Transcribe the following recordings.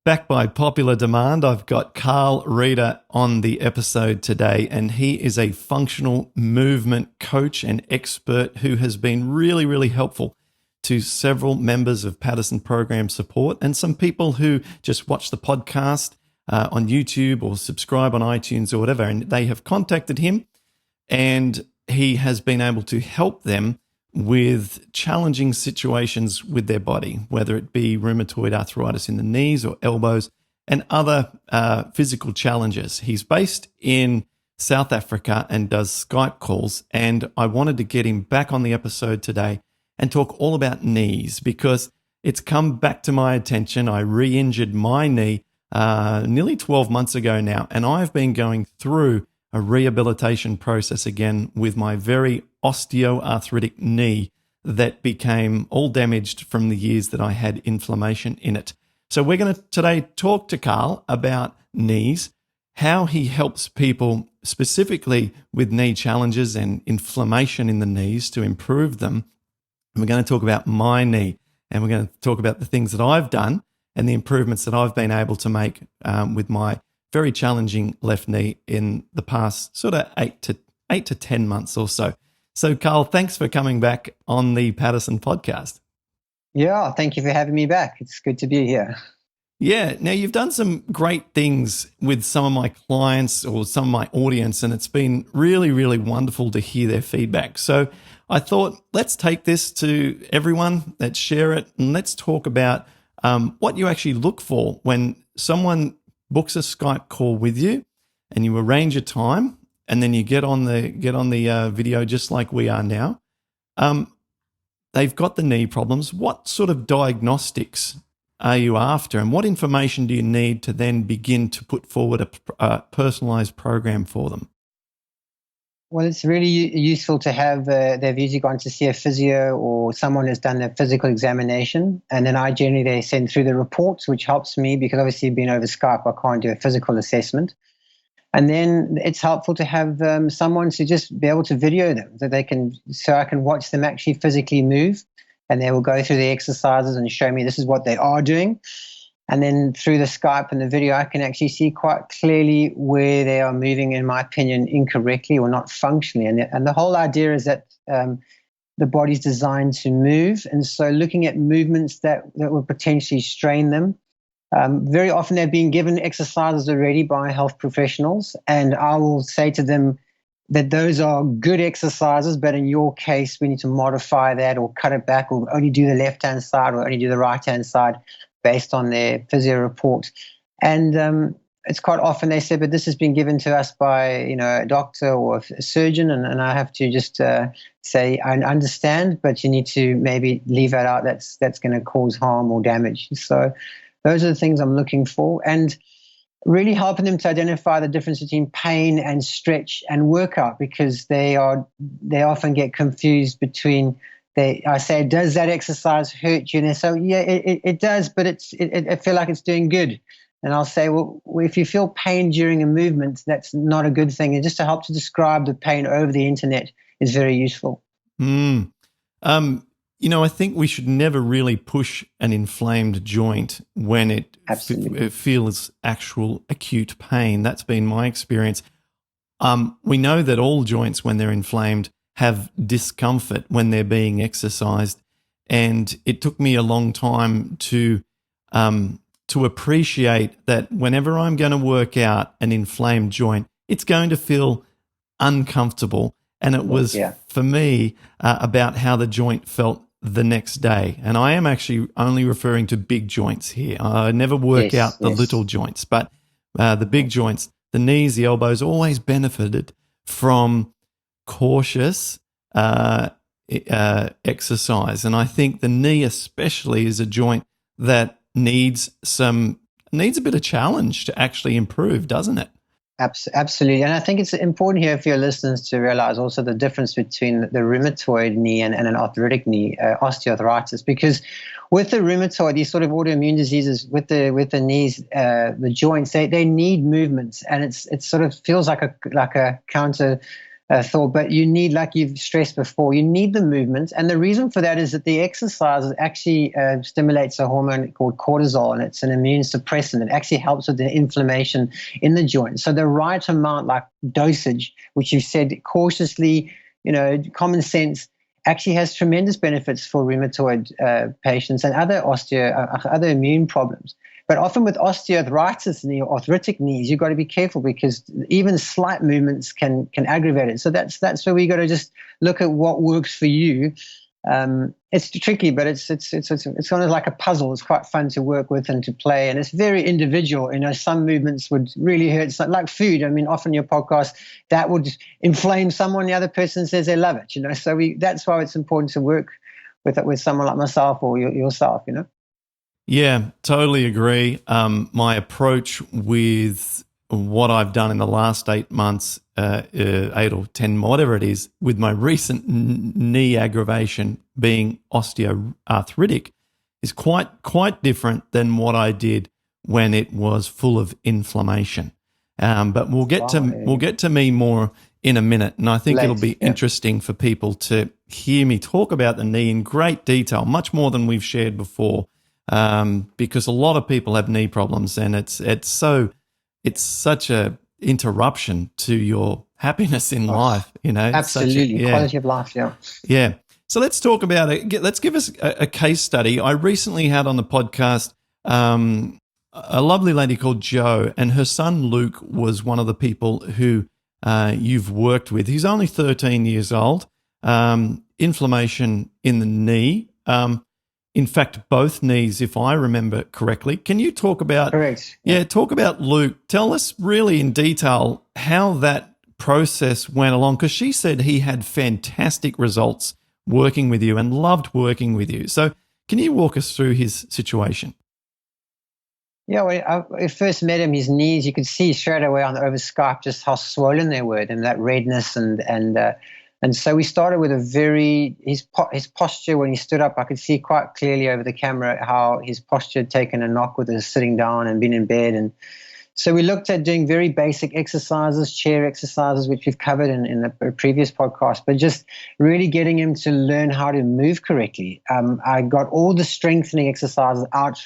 Back by popular demand, I've got Carl Reeder on the episode today, and he is a functional movement coach and expert who has been really, really helpful to several members of Paddison program support and some people who just watch the podcast on YouTube or subscribe on iTunes or whatever, and they have contacted him, and he has been able to help them with challenging situations with their body, whether it be rheumatoid arthritis in the knees or elbows and other physical challenges. He's based in South Africa and does Skype calls, and I wanted to get him back on the episode today and talk all about knees because it's come back to my attention. I re-injured my knee nearly 12 months ago now, and I've been going through a rehabilitation process again with my very osteoarthritic knee that became all damaged from the years that I had inflammation in it. So we're going to today talk to Carl about knees, how he helps people specifically with knee challenges and inflammation in the knees to improve them. And we're going to talk about my knee, and we're going to talk about the things that I've done and the improvements that I've been able to make with my very challenging left knee in the past sort of 8 to 10 months or so. So, Carl, thanks for coming back on the Paddison podcast. Yeah, thank you for having me back. It's good to be here. Yeah, now you've done some great things with some of my clients or some of my audience, and it's been really, really wonderful to hear their feedback. So I thought, let's take this to everyone, let's share it, and let's talk about what you actually look for when someone books a Skype call with you and you arrange a time and then you get on the video just like we are now. They've got the knee problems. What sort of diagnostics are you after, and what information do you need to then begin to put forward a personalized program for them? Well, it's really useful to have they've usually gone to see a physio or someone who's done a physical examination. And then they send through the reports, which helps me because obviously being over Skype, I can't do a physical assessment. And then it's helpful to have someone to just be able to video them so I can watch them actually physically move, and they will go through the exercises and show me this is what they are doing. And then through the Skype and the video, I can actually see quite clearly where they are moving, in my opinion, incorrectly or not functionally. And the whole idea is that the body's designed to move. And so looking at movements that will potentially strain them. Very often they're being given exercises already by health professionals. And I will say to them that those are good exercises, but in your case, we need to modify that or cut it back or only do the left-hand side or only do the right-hand side, based on their physio report. And it's quite often they say, but this has been given to us by a doctor or a surgeon, and I have to just say, I understand, but you need to maybe leave that out. That's going to cause harm or damage. So those are the things I'm looking for, and really helping them to identify the difference between pain and stretch and workout, because they often get confused between. I say, does that exercise hurt you? And they say, yeah, it does, but I feel like it's doing good. And I'll say, well, if you feel pain during a movement, that's not a good thing. And just to help to describe the pain over the internet is very useful. I think we should never really push an inflamed joint when it feels actual acute pain. That's been my experience. We know that all joints, when they're inflamed, have discomfort when they're being exercised, and it took me a long time to appreciate that whenever I'm going to work out an inflamed joint, it's going to feel uncomfortable. And it was for me about how the joint felt the next day. And I am actually only referring to big joints here. I never work out the little joints, but the big joints, the knees, the elbows, always benefited from cautious exercise. And I think the knee especially is a joint that needs a bit of challenge to actually improve, doesn't it? Absolutely. And I think it's important here for your listeners to realize also the difference between the rheumatoid knee and an arthritic knee, osteoarthritis, because with the rheumatoid, these sort of autoimmune diseases with the knees, the joints, they need movements, and it sort of feels like a counter thought. But you need, like you've stressed before, you need the movement. And the reason for that is that the exercise actually stimulates a hormone called cortisol, and it's an immune suppressant. It actually helps with the inflammation in the joint. So the right amount, like dosage, which you've said cautiously, common sense, actually has tremendous benefits for rheumatoid patients and other immune problems. But often with osteoarthritis and arthritic knees, you've got to be careful because even slight movements can aggravate it. So that's where we got to just look at what works for you. It's tricky, but it's kind of like a puzzle. It's quite fun to work with and to play, and it's very individual. Some movements would really hurt. It's like food. I mean, often your podcast that would inflame someone. The other person says they love it. So that's why it's important to work with someone like myself or yourself. Yeah, totally agree. My approach with what I've done in the last 8 months, 8 or 10, whatever it is, with my recent knee aggravation being osteoarthritic is quite different than what I did when it was full of inflammation. But we'll get to me more in a minute, and I think it'll be interesting for people to hear me talk about the knee in great detail, much more than we've shared before. Because a lot of people have knee problems, and it's such a interruption to your happiness in life. Absolutely, quality of life. Yeah. So let's talk about it. Let's give us a case study. I recently had on the podcast a lovely lady called Jo, and her son Luke was one of the people who you've worked with. He's only 13 years old. Inflammation in the knee. In fact, both knees, if I remember correctly. Can you talk about? Correct. Yeah, talk about Luke. Tell us really in detail how that process went along, because she said he had fantastic results working with you and loved working with you. So can you walk us through his situation? Yeah, when I first met him, his knees, you could see straight away over Skype just how swollen they were and that redness and so we started with his posture when he stood up. I could see quite clearly over the camera how his posture had taken a knock with his sitting down and been in bed. And so we looked at doing very basic exercises, chair exercises, which we've covered in the previous podcast, but just really getting him to learn how to move correctly. I got all the strengthening exercises out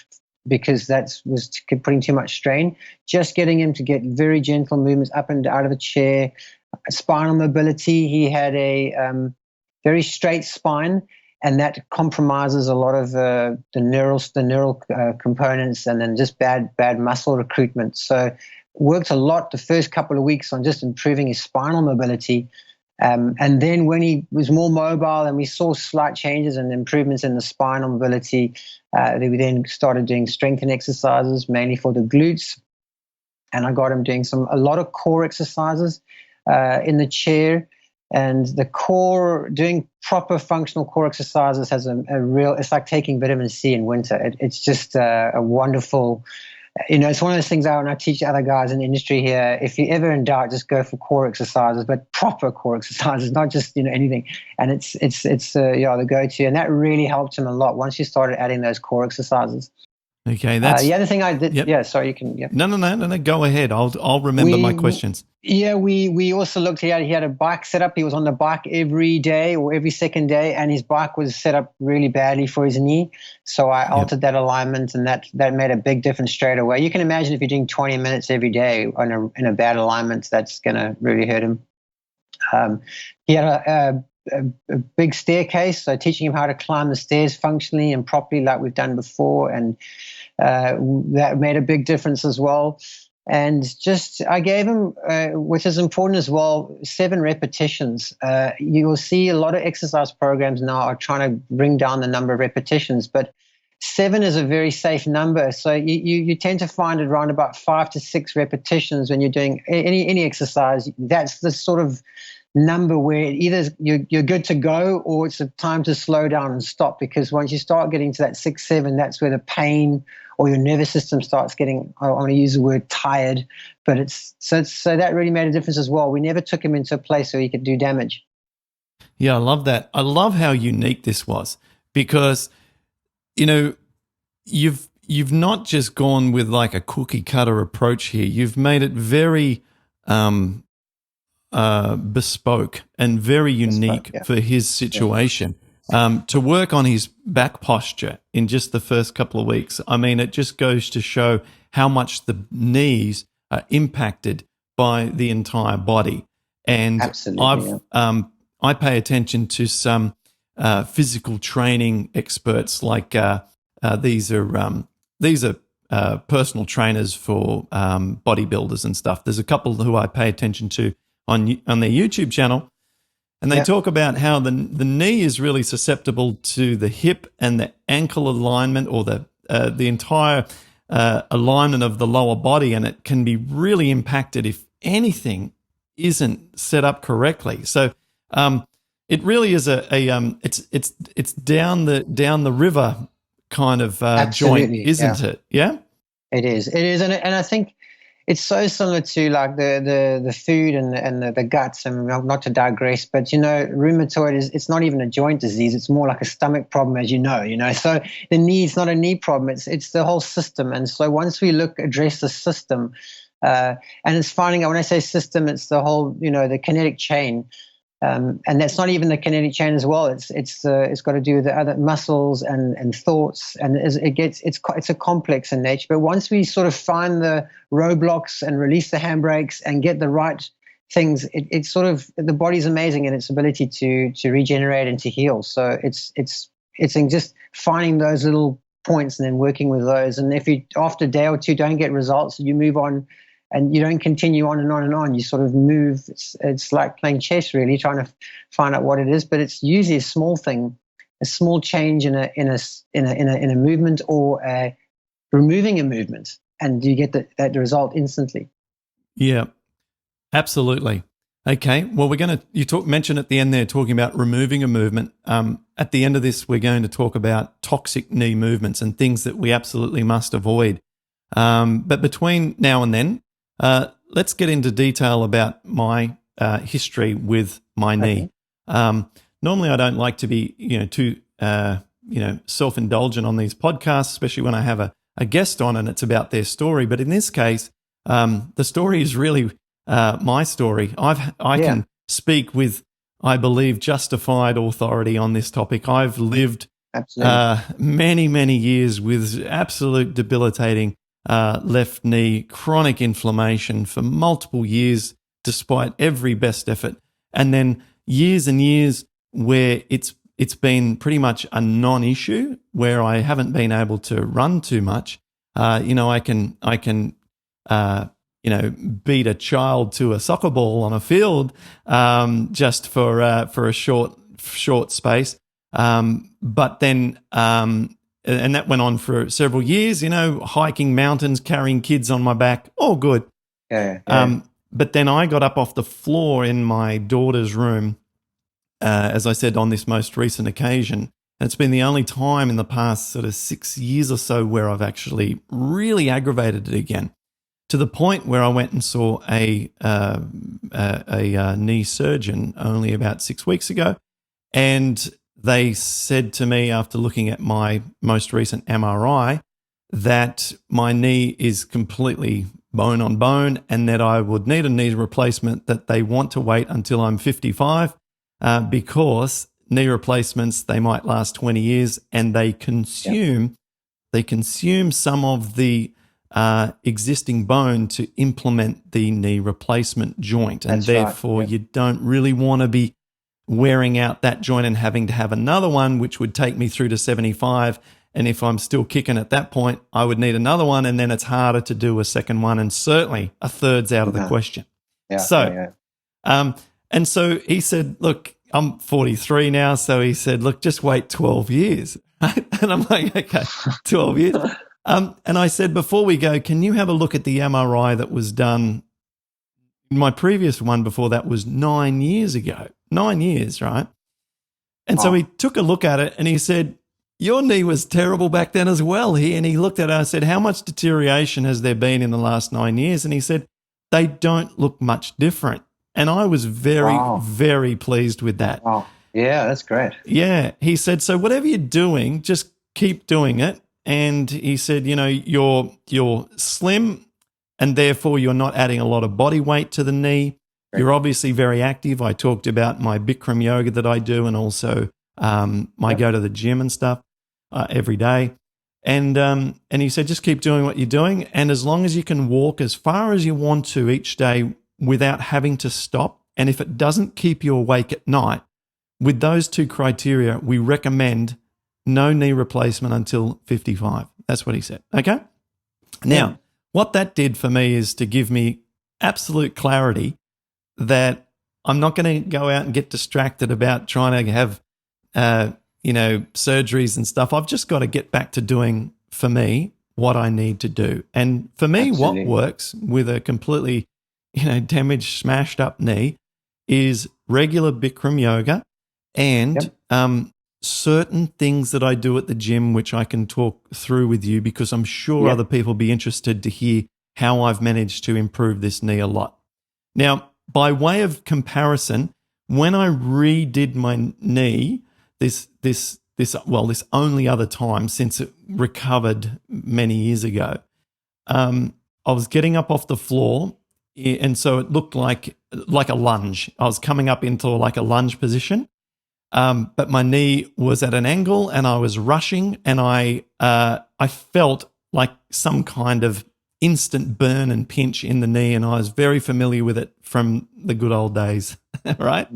because that was putting too much strain. Just getting him to get very gentle movements up and out of a chair. Spinal mobility, he had a very straight spine, and that compromises a lot of the neural components, and then just bad muscle recruitment. So worked a lot the first couple of weeks on just improving his spinal mobility. And then when he was more mobile and we saw slight changes and improvements in the spinal mobility, we then started doing strengthening exercises, mainly for the glutes. And I got him doing a lot of core exercises in the chair. And the core, doing proper functional core exercises has it's like taking vitamin C in winter. It's just a wonderful, it's one of those things when I teach other guys in the industry here, if you're ever in doubt, just go for core exercises, but proper core exercises, not just, anything. And it's the go-to. And that really helped him a lot once you started adding those core exercises. Okay, that's the other thing I did. Yep. Yeah, sorry, you can. Yeah. No. Go ahead. I'll remember my questions. Yeah, we also looked. He had a bike set up. He was on the bike every day or every second day, and his bike was set up really badly for his knee. So I altered that alignment, and that made a big difference straight away. You can imagine if you're doing 20 minutes every day in a bad alignment, that's going to really hurt him. He had a big staircase, so teaching him how to climb the stairs functionally and properly, like we've done before, and that made a big difference as well. And I gave him, which is important as well, 7 repetitions. You will see a lot of exercise programs now are trying to bring down the number of repetitions, but 7 is a very safe number. So you tend to find it around about 5 to 6 repetitions when you're doing any exercise. That's the sort of number where either you're good to go or it's a time to slow down and stop, because once you start getting to that 6, 7, that's where the pain or your nervous system starts getting, I want to use the word tired, but so that really made a difference as well. We never took him into a place where he could do damage. Yeah, I love that. I love how unique this was, because, you've not just gone with like a cookie cutter approach here. You've made it very, bespoke and very unique for his situation. To work on his back posture in just the first couple of weeks, I mean, it just goes to show how much the knees are impacted by the entire body. And I pay attention to some physical training experts, like these are personal trainers for bodybuilders and stuff. There's a couple who I pay attention to on their YouTube channel, and they talk about how the knee is really susceptible to the hip and the ankle alignment, or the entire alignment of the lower body, and it can be really impacted if anything isn't set up correctly. So it really is it's down the river kind of joint, isn't it? Yeah, it is, and I think it's so similar to like the food and the guts. And not to digress, but rheumatoid it's not even a joint disease. It's more like a stomach problem, as you know. So the knee is not a knee problem. It's the whole system. And so once we address the system, and it's finding out, when I say system, it's the whole the kinetic chain. And that's not even the kinetic chain as well. It's got to do with the other muscles and thoughts, and it's a complex in nature. But once we sort of find the roadblocks and release the handbrakes and get the right things, it's sort of, the body's amazing in its ability to regenerate and to heal. So it's in just finding those little points and then working with those. And if you after a day or two don't get results, you move on. And you don't continue on and on and on. You sort of move. It's like playing chess, really, trying to find out what it is. But it's usually a small thing, a small change in a movement, or removing a movement, and you get that result instantly. Yeah, absolutely. Okay. Well, you mentioned at the end there talking about removing a movement. At the end of this, we're going to talk about toxic knee movements and things that we absolutely must avoid. But between now and then, let's get into detail about my history with my knee. Normally, I don't like to be, too, self-indulgent on these podcasts, especially when I have a guest on and it's about their story. But in this case, the story is really my story. I can speak with, I believe, justified authority on this topic. I've lived many, many years with absolute debilitating left knee, chronic inflammation for multiple years, despite every best effort, and then years and years where it's been pretty much a non-issue, where I haven't been able to run too much. I can beat a child to a soccer ball on a field just for a short space, but then. And that went on for several years, hiking mountains, carrying kids on my back, all good. Yeah. But then I got up off the floor in my daughter's room, as I said, on this most recent occasion. And it's been the only time in the past sort of 6 years or so where I've actually really aggravated it again, to the point where I went and saw a knee surgeon only about 6 weeks ago. And they said to me, after looking at my most recent MRI, that my knee is completely bone on bone and that I would need a knee replacement, that they want to wait until I'm 55 because knee replacements, they might last 20 years and they consume some of the existing bone to implement the knee replacement joint. And therefore you don't really want to be wearing out that joint and having to have another one, which would take me through to 75. And if I'm still kicking at that point, I would need another one, and then it's harder to do a second one, and certainly a third's out of the question. And so he said, look, I'm 43 now, so he said, look, just wait 12 years. And I'm like, okay, 12 years. And I said, before we go, can you have a look at the MRI that was done? My previous one before that was 9 years ago. 9 years, right? And so he took a look at it and he said, your knee was terrible back then as well. And he looked at it and I said, how much deterioration has there been in the last 9 years? And he said, they don't look much different. And I was very, very pleased with that. Wow. Yeah, that's great. Yeah. He said, so whatever you're doing, just keep doing it. And he said, you're slim and therefore you're not adding a lot of body weight to the knee. You're obviously very active. I talked about my Bikram yoga that I do, and also my go to the gym and stuff every day. And he said, just keep doing what you're doing. And as long as you can walk as far as you want to each day without having to stop, and if it doesn't keep you awake at night, with those two criteria, we recommend no knee replacement until 55. That's what he said. Okay? Now, what that did for me is to give me absolute clarity that I'm not going to go out and get distracted about trying to have surgeries and stuff. I've just got to get back to doing, for me, what I need to do. And for me, what works with a completely, damaged, smashed up knee is regular Bikram yoga and certain things that I do at the gym, which I can talk through with you because I'm sure other people will be interested to hear how I've managed to improve this knee a lot. Now, by way of comparison, when I redid my knee, this only other time since it recovered many years ago, I was getting up off the floor, and so it looked like a lunge. I was coming up into like a lunge position, but my knee was at an angle, and I was rushing, and I felt like some kind of instant burn and pinch in the knee, and I was very familiar with it from the good old days, right?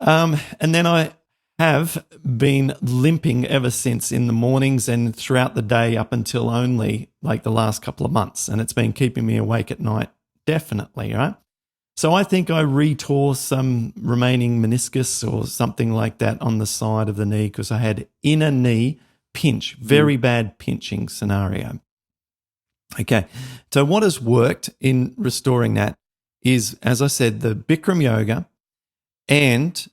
And then I have been limping ever since in the mornings and throughout the day up until only like the last couple of months, and it's been keeping me awake at night, definitely, right? So I think I retore some remaining meniscus or something like that on the side of the knee because I had inner knee pinch, very bad pinching scenario. Okay, so what has worked in restoring that is, as I said, the Bikram yoga and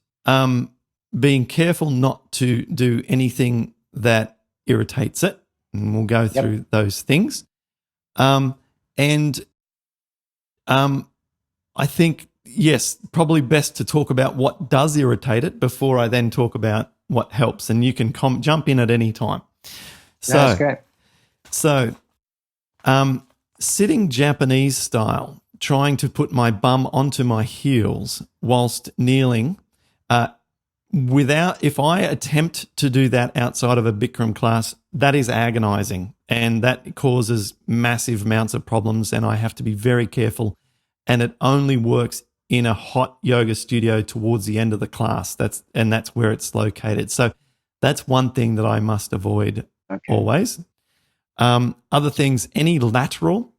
being careful not to do anything that irritates it. And we'll go through those things. I think, yes, probably best to talk about what does irritate it before I then talk about what helps. And you can jump in at any time. So, that's great. So, sitting Japanese style, trying to put my bum onto my heels whilst kneeling, if I attempt to do that outside of a Bikram class, that is agonizing and that causes massive amounts of problems, and I have to be very careful, and it only works in a hot yoga studio towards the end of the class. That's where it's located. So that's one thing that I must avoid always. Other things, any lateral,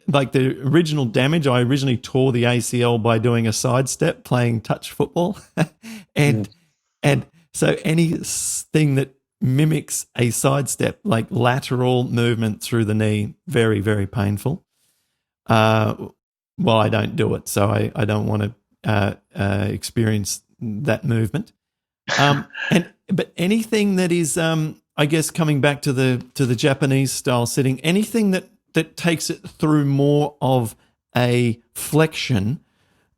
like the original damage, I originally tore the ACL by doing a sidestep playing touch football. and so anything that mimics a sidestep, like lateral movement through the knee, very, very painful. Well, I don't do it, so I don't want to experience that movement. But anything that is, I guess, coming back to the Japanese style sitting, anything that takes it through more of a flexion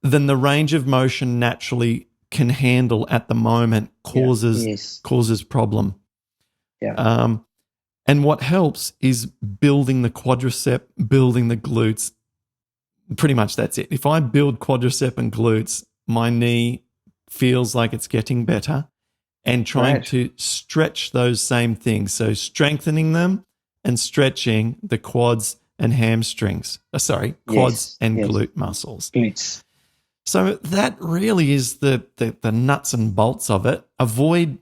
than the range of motion naturally can handle at the moment causes problem. Yeah. And what helps is building the quadricep, building the glutes. Pretty much that's it. If I build quadricep and glutes, my knee feels like it's getting better, and trying to stretch those same things. So strengthening them and stretching the quads and hamstrings. Quads and glute muscles. Glutes. So that really is the nuts and bolts of it. Avoid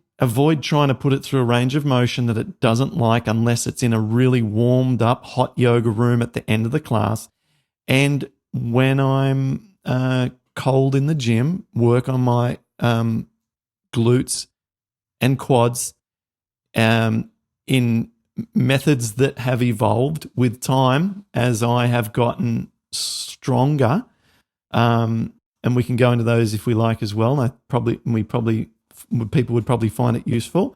trying to put it through a range of motion that it doesn't like unless it's in a really warmed up hot yoga room at the end of the class. And when I'm cold in the gym, work on my glutes and quads in methods that have evolved with time as I have gotten stronger. And we can go into those if we like as well. People would probably find it useful.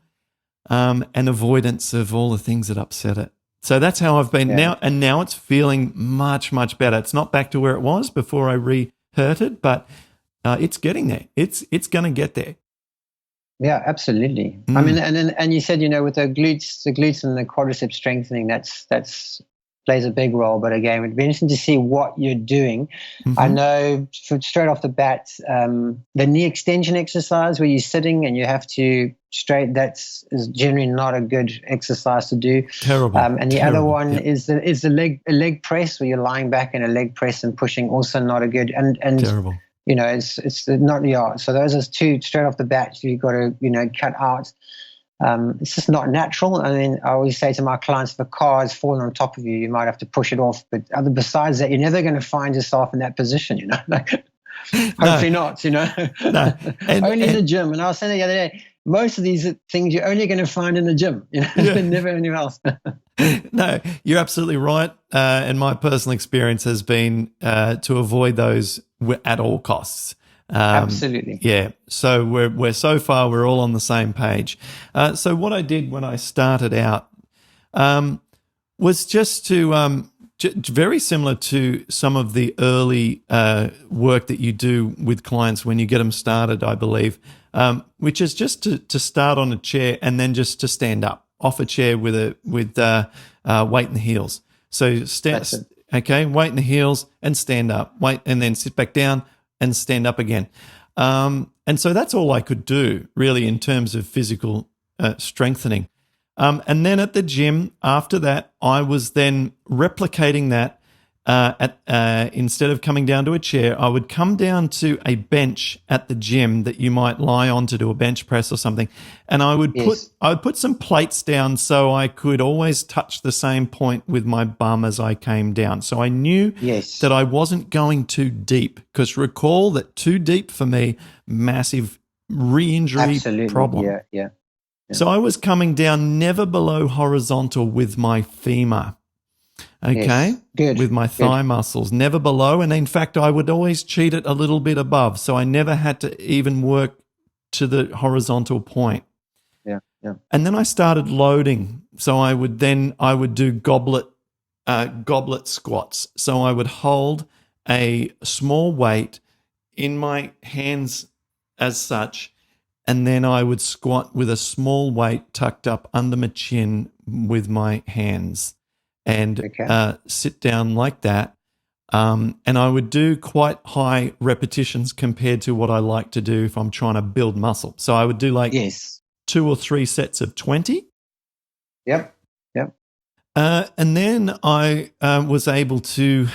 And avoidance of all the things that upset it. So that's how I've been now. And now it's feeling much, much better. It's not back to where it was before I re-hurt it, but it's getting there. It's going to get there. Yeah, absolutely. I mean, and you said, with the glutes and the quadricep strengthening, that's plays a big role. But again, it'd be interesting to see what you're doing. I know straight off the bat, the knee extension exercise where you're sitting and you have to is generally not a good exercise to do. Terrible. And the other one is the leg press where you're lying back in a leg press and pushing, also not a good. And terrible. It's not, yeah. So those are two straight off the bat you've got to, cut out. It's just not natural. I mean, I always say to my clients, if a car is falling on top of you, you might have to push it off. But besides that, you're never going to find yourself in that position, Hopefully not, No. Only in the gym. And I was saying the other day, most of these things you're only going to find in the gym, never anywhere else. No, you're absolutely right. And my personal experience has been to avoid those at all costs. Absolutely. Yeah. So we're so far, we're all on the same page. So what I did when I started out was just to very similar to some of the early work that you do with clients when you get them started, I believe, which is just to start on a chair and then just to stand up off a chair with weight in the heels. So weight in the heels and stand up, weight, and then sit back down and stand up again. And so that's all I could do really in terms of physical strengthening. And then at the gym, after that, I was then replicating that. Instead of coming down to a chair, I would come down to a bench at the gym that you might lie on to do a bench press or something, and I would put some plates down so I could always touch the same point with my bum as I came down. So I knew that I wasn't going too deep, because recall that too deep for me, massive re-injury problem. Yeah. So I was coming down never below horizontal with my femur. Okay, good. With my thigh muscles, never below. And in fact, I would always cheat it a little bit above. So I never had to even work to the horizontal point. Yeah. And then I started loading. So I would do goblet squats. So I would hold a small weight in my hands as such, and then I would squat with a small weight tucked up under my chin with my hands. And sit down like that. And I would do quite high repetitions compared to what I like to do if I'm trying to build muscle. So I would do 2 or 3 sets of 20. Yep. And then I was able to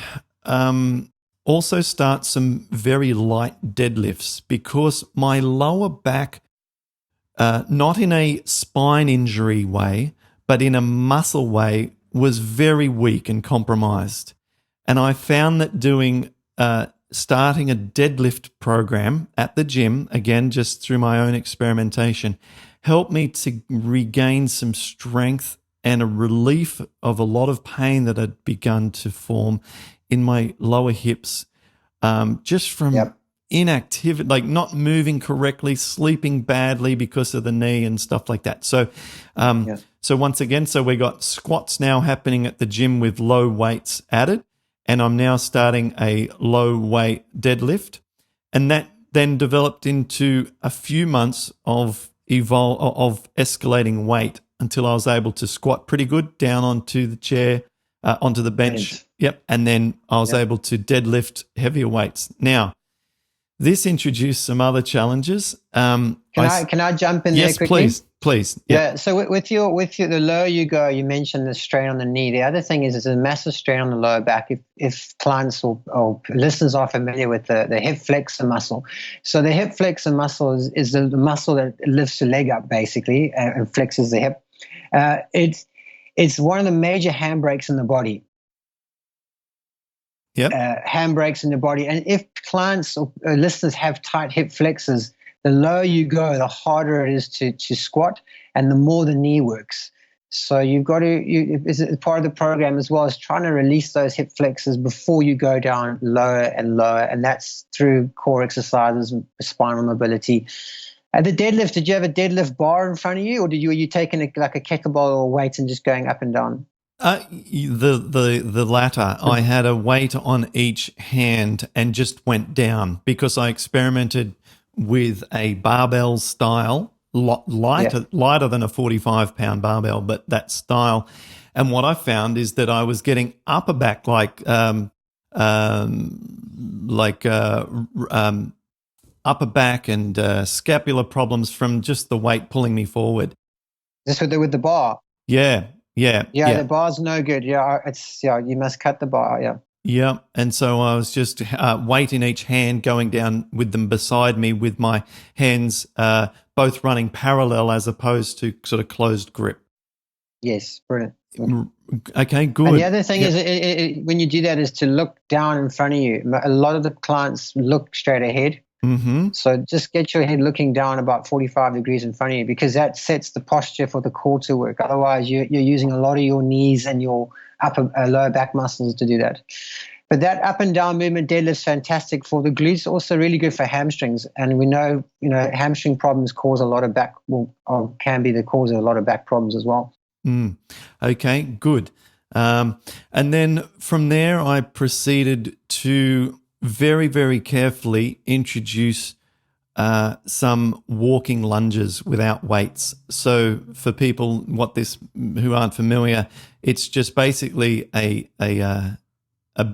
also start some very light deadlifts, because my lower back, not in a spine injury way, but in a muscle way, was very weak and compromised. And I found that starting a deadlift program at the gym, again, just through my own experimentation, helped me to regain some strength and a relief of a lot of pain that had begun to form in my lower hips, just from inactivity, like not moving correctly, sleeping badly because of the knee and stuff like that. So, So once again, we got squats now happening at the gym with low weights added, and I'm now starting a low weight deadlift, and that then developed into a few months of escalating weight until I was able to squat pretty good down onto the chair, onto the bench. Right. Yep, and then I was able to deadlift heavier weights. Now, this introduced some other challenges. Can I jump in there quickly? Yes, please. Yeah. So with the lower you go, you mentioned the strain on the knee. The other thing is there's a massive strain on the lower back. If clients or listeners are familiar with the hip flexor muscle, so the hip flexor muscle is the muscle that lifts the leg up basically and flexes the hip. It's one of the major handbrakes in the body. Handbrakes in the body. And if clients or listeners have tight hip flexors, the lower you go, the harder it is to squat, and the more the knee works. So you've got to, as part of the program as well, is trying to release those hip flexors before you go down lower and lower, and that's through core exercises and spinal mobility. At the deadlift, did you have a deadlift bar in front of you, or were you taking a kettlebell or weights and just going up and down? The latter. I had a weight on each hand and just went down, because I experimented with a barbell style lighter than a 45-pound barbell, but that style. And what I found is that I was getting upper back upper back and scapular problems from just the weight pulling me forward. Just with the bar. Yeah. The bar's no good. You must cut the bar. Yeah. Yeah, and so I was just weight in each hand, going down with them beside me, with my hands both running parallel as opposed to sort of closed grip. Yes, brilliant. Okay, good. And the other thing is, when you do that, is to look down in front of you. A lot of the clients look straight ahead. Mm-hmm. So just get your head looking down about 45 degrees in front of you, because that sets the posture for the core to work. Otherwise, you're using a lot of your knees and your lower back muscles to do that. But that up and down movement deadlift is fantastic for the glutes, also really good for hamstrings. And we know, hamstring problems cause a lot of can be the cause of a lot of back problems as well. Okay, good. And then from there, I proceeded to very, very carefully introduce some walking lunges without weights. So for people who aren't familiar, it's just basically a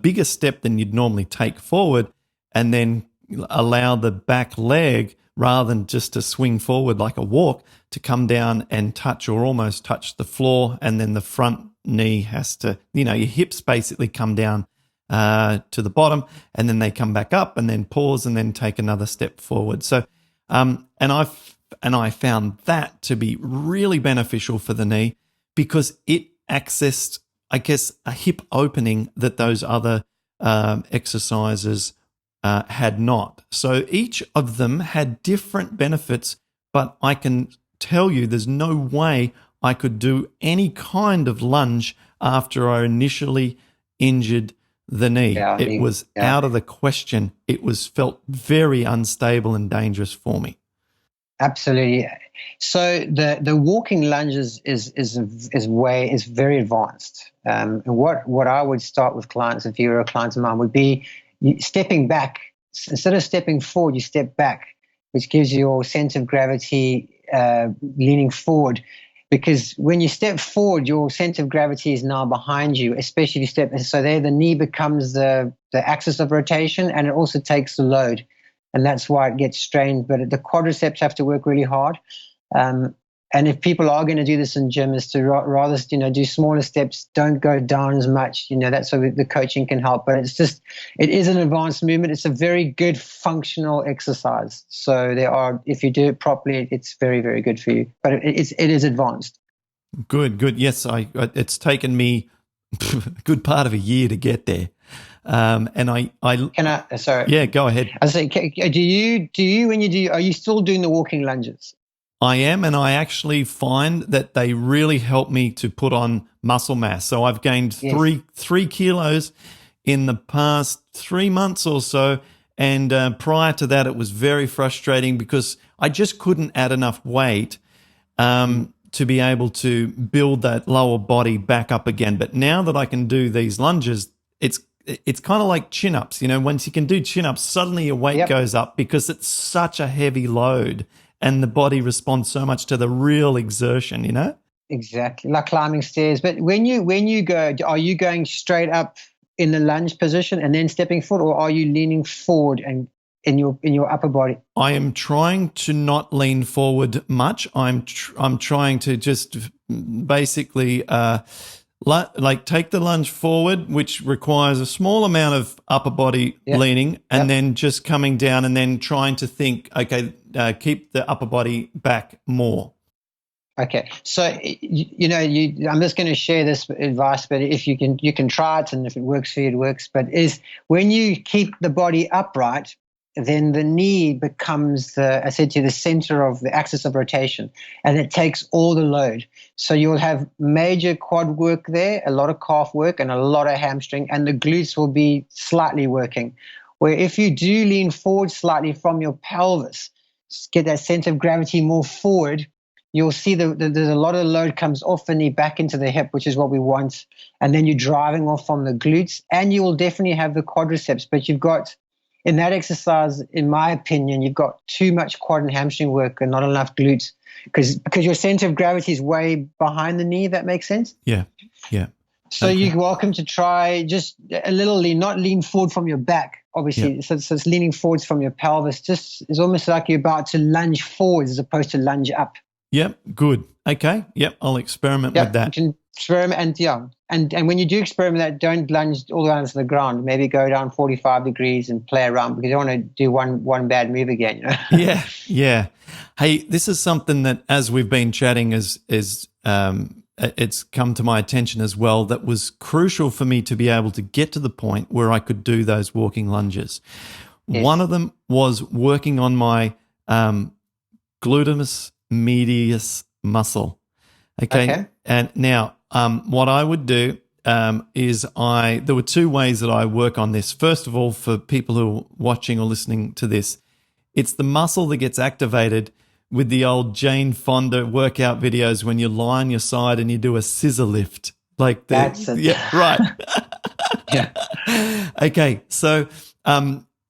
bigger step than you'd normally take forward, and then allow the back leg, rather than just to swing forward like a walk, to come down and touch or almost touch the floor, and then the front knee has to, your hips basically come down to the bottom, and then they come back up, and then pause, and then take another step forward. So, and I found that to be really beneficial for the knee, because it accessed, I guess, a hip opening that those other exercises had not. So each of them had different benefits, but I can tell you there's no way I could do any kind of lunge after I initially injured the knee. It was out of the question. It felt very unstable and dangerous for me. Absolutely. So the walking lunges is very advanced. And what I would start with clients, if you were a client of mine, would be stepping back. Instead of stepping forward, you step back, which gives you your center of gravity leaning forward. Because when you step forward, your center of gravity is now behind you, especially if you step. So there, the knee becomes the axis of rotation, and it also takes the load, and that's why it gets strained. But the quadriceps have to work really hard. And if people are going to do this in gym, is to rather do smaller steps. Don't go down as much. That's where the coaching can help. But it is an advanced movement. It's a very good functional exercise. So if you do it properly, it's very, very good for you. But it is advanced. Good. Yes, it's taken me a good part of a year to get there. And sorry. Yeah, go ahead. I say, do you when you do? Are you still doing the walking lunges? I am, and I actually find that they really help me to put on muscle mass. So I've gained 3 kilos in the past 3 months or so, and prior to that, it was very frustrating because I just couldn't add enough weight to be able to build that lower body back up again. But now that I can do these lunges, it's kind of like chin-ups. Once you can do chin-ups, suddenly your weight goes up because it's such a heavy load. And the body responds so much to the real exertion, Exactly, like climbing stairs. But when you go, are you going straight up in the lunge position and then stepping forward, or are you leaning forward and in your upper body? I am trying to not lean forward much. I'm trying to just basically take the lunge forward, which requires a small amount of upper body leaning, and then just coming down and then trying to think, okay, keep the upper body back more. Okay, so I'm just going to share this advice, but if you can try it, and if it works for you, it works. But is when you keep the body upright, then the knee becomes the center of the axis of rotation, and it takes all the load. So you'll have major quad work there, a lot of calf work, and a lot of hamstring, and the glutes will be slightly working. Where if you do lean forward slightly from your pelvis, get that center of gravity more forward, you'll see there's a lot of load comes off the knee back into the hip, which is what we want. And then you're driving off from the glutes, and you will definitely have the quadriceps. But you've got, in that exercise, in my opinion, you've got too much quad and hamstring work and not enough glutes. because your center of gravity is way behind the knee. If that makes sense. Yeah. Yeah. So you're welcome to try just a little lean, not lean forward from your back, obviously. So it's leaning forwards from your pelvis. Just it's almost like you're about to lunge forwards as opposed to lunge up. Yep. Good. Okay. Yep. I'll experiment with that. You can experiment, and when you do experiment that, don't lunge all the way onto the ground. Maybe go down 45 degrees and play around, because you don't want to do one bad move again. Yeah. Hey, this is something that, as we've been chatting, it's come to my attention as well, that was crucial for me to be able to get to the point where I could do those walking lunges. Yes. One of them was working on my gluteus medius muscle. Okay. And now what I would do is there were two ways that I work on this. First of all, for people who are watching or listening to this, it's the muscle that gets activated with the old Jane Fonda workout videos when you lie on your side and you do a scissor lift. That's it. Yeah, right. Yeah. Okay, so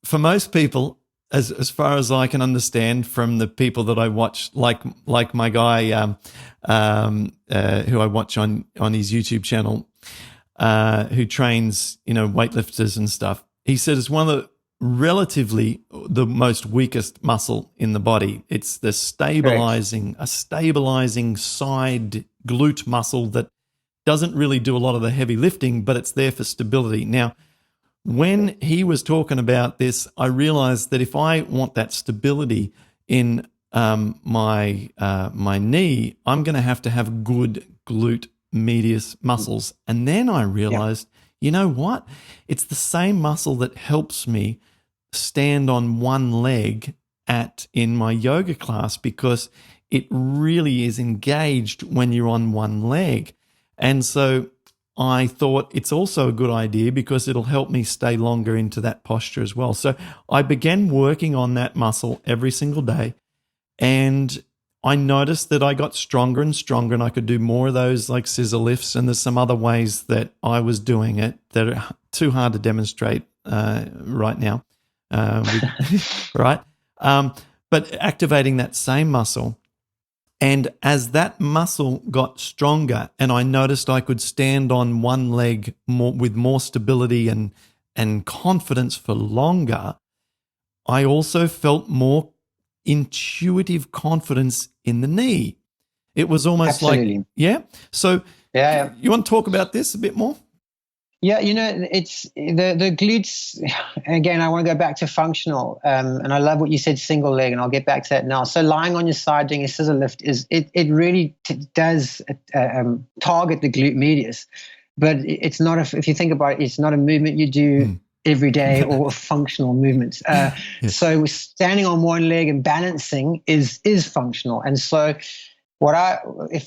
for most people, as far as I can understand from the people that I watch, like my guy who I watch on his YouTube channel, who trains weightlifters and stuff, he said it's one of the relatively the most weakest muscle in the body. It's the stabilizing side glute muscle that doesn't really do a lot of the heavy lifting, but it's there for stability. Now, when he was talking about this, I realized that if I want that stability in my knee, I'm going to have good glute medius muscles. And then I realized, you know what? It's the same muscle that helps me stand on one leg in my yoga class, because it really is engaged when you're on one leg. And so I thought it's also a good idea because it'll help me stay longer into that posture as well. So I began working on that muscle every single day, and I noticed that I got stronger and stronger, and I could do more of those like scissor lifts. And there's some other ways that I was doing it that are too hard to demonstrate right now. Right. But activating that same muscle. And as that muscle got stronger and I noticed I could stand on one leg with more stability and confidence for longer, I also felt more intuitive confidence in the knee. It was almost Absolutely. So you want to talk about this a bit more? Yeah, it's the glutes. Again, I want to go back to functional, and I love what you said, single leg, and I'll get back to that now. So lying on your side doing a scissor lift it really does target the glute medius, but it's not if you think about it, it's not a movement you do every day or a functional movement. Yes. So standing on one leg and balancing is functional, and so. I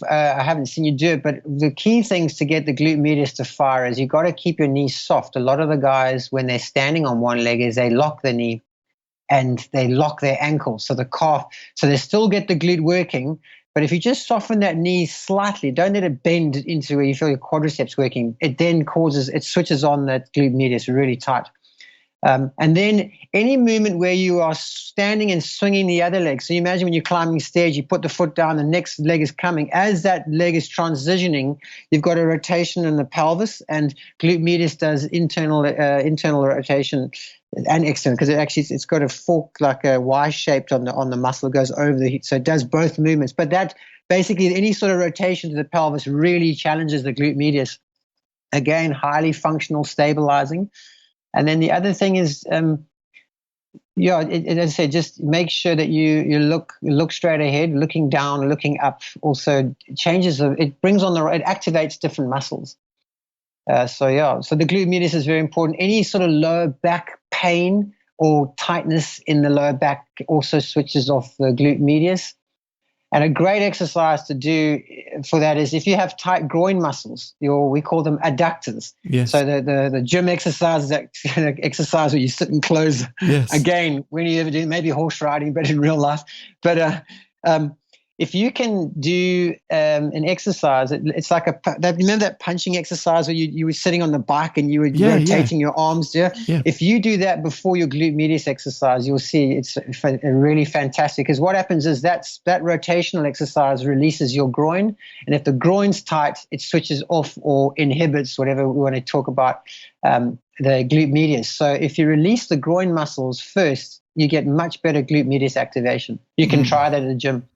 haven't seen you do it, but the key things to get the glute medius to fire is you got to keep your knees soft. A lot of the guys, when they're standing on one leg, is they lock the knee and they lock their ankle, so the calf. So they still get the glute working, but if you just soften that knee slightly, don't let it bend into where you feel your quadriceps working, it then switches on that glute medius really tight. And then any movement where you are standing and swinging the other leg. So you imagine when you're climbing stairs, you put the foot down, the next leg is coming. As that leg is transitioning, you've got a rotation in the pelvis, and glute medius does internal rotation and external, because it's got a fork like a Y shaped on the muscle. It goes over the hip, so it does both movements. But that basically any sort of rotation to the pelvis really challenges the glute medius. Again, highly functional, stabilizing. And then the other thing is, as I said, just make sure that you look straight ahead, looking down, looking up. Also, it activates different muscles. So the glute medius is very important. Any sort of lower back pain or tightness in the lower back also switches off the glute medius. And a great exercise to do for that is if you have tight groin muscles, we call them adductors. Yes. So the gym exercises, that exercise where you sit and close. Yes. Again, when you ever do maybe horse riding, but in real life. But if you can do an exercise, it's like remember that punching exercise where you were sitting on the bike and you were rotating your arms there? Yeah. If you do that before your glute medius exercise, you'll see it's really fantastic, because what happens is that rotational exercise releases your groin, and if the groin's tight, it switches off or inhibits whatever we want to talk about, the glute medius. So if you release the groin muscles first, you get much better glute medius activation. You can try that at the gym.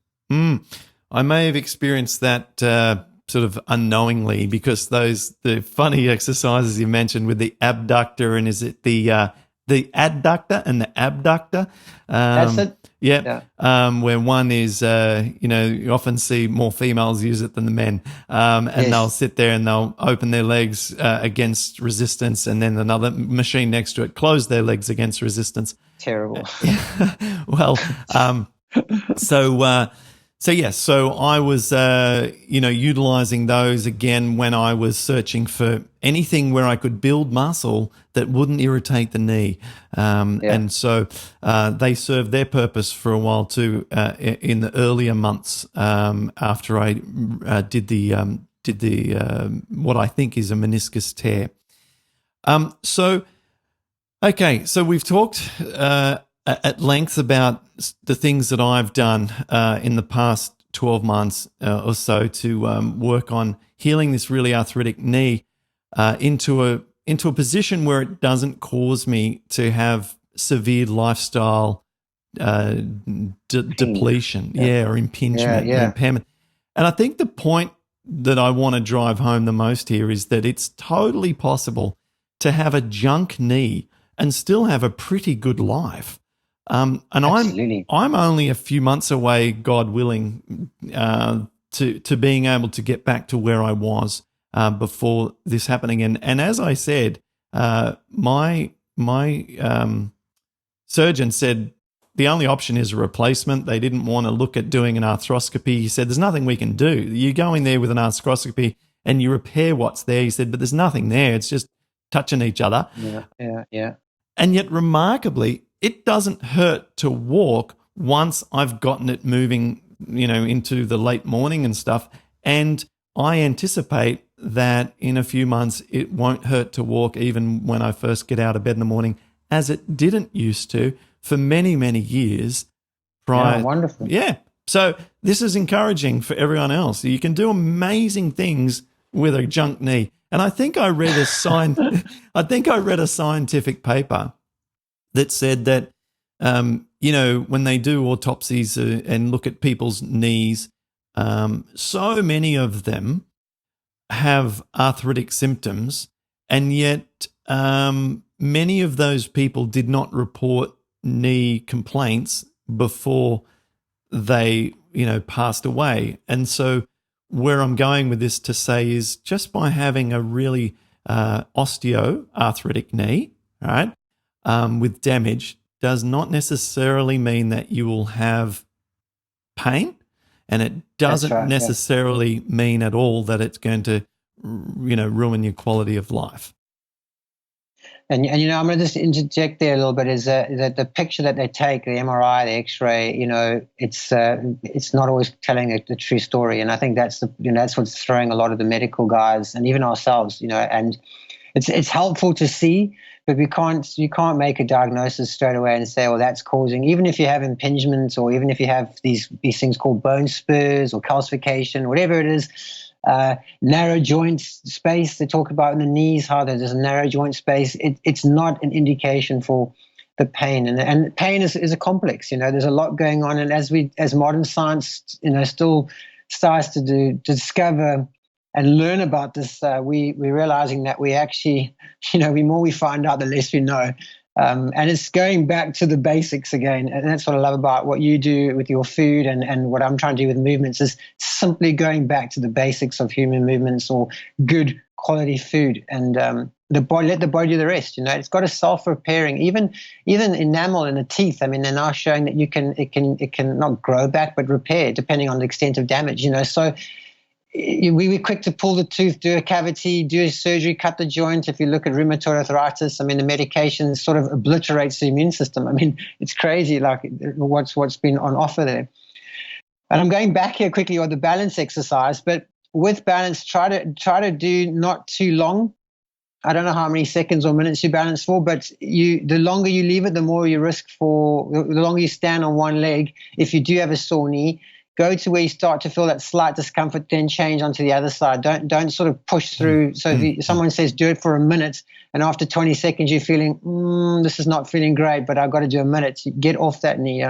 I may have experienced that sort of unknowingly, because the funny exercises you mentioned with the abductor, and is it the adductor and the abductor? That's it. Yeah. Where one is, you often see more females use it than the men, and they'll sit there and they'll open their legs against resistance, and then another machine next to it close their legs against resistance. Terrible. Well, So I was, utilizing those again when I was searching for anything where I could build muscle that wouldn't irritate the knee. And so they served their purpose for a while too, in the earlier months after I did the what I think is a meniscus tear. So we've talked at length about the things that I've done in the past 12 months or so to work on healing this really arthritic knee into a position where it doesn't cause me to have severe lifestyle depletion, or impingement, or impairment. And I think the point that I want to drive home the most here is that it's totally possible to have a junk knee and still have a pretty good life. And Absolutely. I'm only a few months away, God willing, to being able to get back to where I was before this happening. And as I said, my surgeon said the only option is a replacement. They didn't want to look at doing an arthroscopy. He said, there's nothing we can do. You go in there with an arthroscopy and you repair what's there. He said, but there's nothing there. It's just touching each other. Yeah. And yet, remarkably, it doesn't hurt to walk once I've gotten it moving, into the late morning and stuff. And I anticipate that in a few months, it won't hurt to walk even when I first get out of bed in the morning, as it didn't used to for many, many years prior. Yeah, wonderful. Yeah. So this is encouraging for everyone else. You can do amazing things with a junk knee. And I think I read a scientific paper that said that, when they do autopsies and look at people's knees, so many of them have arthritic symptoms, and yet many of those people did not report knee complaints before they, passed away. And so where I'm going with this to say is just by having a really osteoarthritic knee, right, with damage does not necessarily mean that you will have pain, and it doesn't necessarily mean at all that it's going to, ruin your quality of life. And I'm going to just interject there a little bit, is that the picture that they take, the MRI, the X-ray, it's not always telling the true story. And I think that's that's what's throwing a lot of the medical guys and even ourselves, and it's helpful to see, but you can't make a diagnosis straight away and say, well, that's causing, even if you have impingements or even if you have these things called bone spurs or calcification, whatever it is, narrow joint space they talk about in the knees, how there's a narrow joint space. It's not an indication for the pain, and pain is a complex. There's a lot going on, and as modern science still starts to discover and learn about this, we're realizing that we actually, the more we find out, the less we know. And it's going back to the basics again. And that's what I love about what you do with your food and what I'm trying to do with movements, is simply going back to the basics of human movements or good quality food. And let the body do the rest. It's got a self-repairing, even enamel in the teeth. I mean, they're now showing that it can not grow back, but repair depending on the extent of damage, So we were quick to pull the tooth, do a cavity, do a surgery, cut the joint. If you look at rheumatoid arthritis, I mean, the medication sort of obliterates the immune system. I mean, it's crazy, like what's been on offer there. And I'm going back here quickly on the balance exercise, but with balance, try to do not too long. I don't know how many seconds or minutes you balance for, but the longer you leave it, the more you risk for, the longer you stand on one leg. If you do have a sore knee, go to where you start to feel that slight discomfort, then change onto the other side. Don't sort of push through. So if someone says do it for a minute, and after 20 seconds you're feeling, this is not feeling great, but I've got to do a minute. You get off that knee.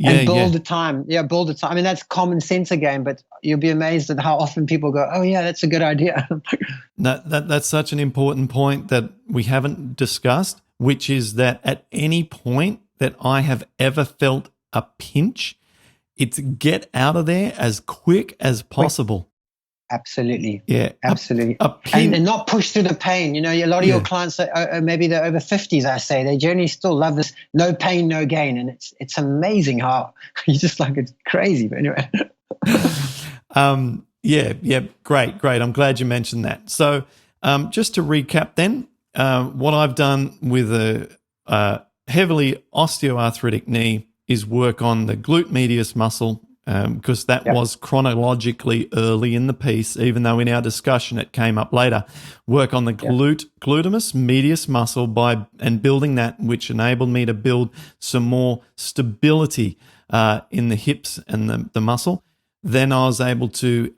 And build the time. Yeah, build the time. I mean, that's common sense again, but you'll be amazed at how often people go, oh, yeah, that's a good idea. That's such an important point that we haven't discussed, which is that at any point that I have ever felt a pinch, it's get out of there as quick as possible. Absolutely. Yeah. Absolutely. And not push through the pain. You know, a lot of your clients, maybe they're over 50s, I say, they generally still love this no pain, no gain. And it's amazing how you just like, it's crazy. But anyway. Yeah. Great. I'm glad you mentioned that. So just to recap then, what I've done with a heavily osteoarthritic knee is work on the glute medius muscle, because that was chronologically early in the piece, even though in our discussion it came up later. Work on the glutamus medius muscle and building that, which enabled me to build some more stability in the hips and the muscle. Then I was able to,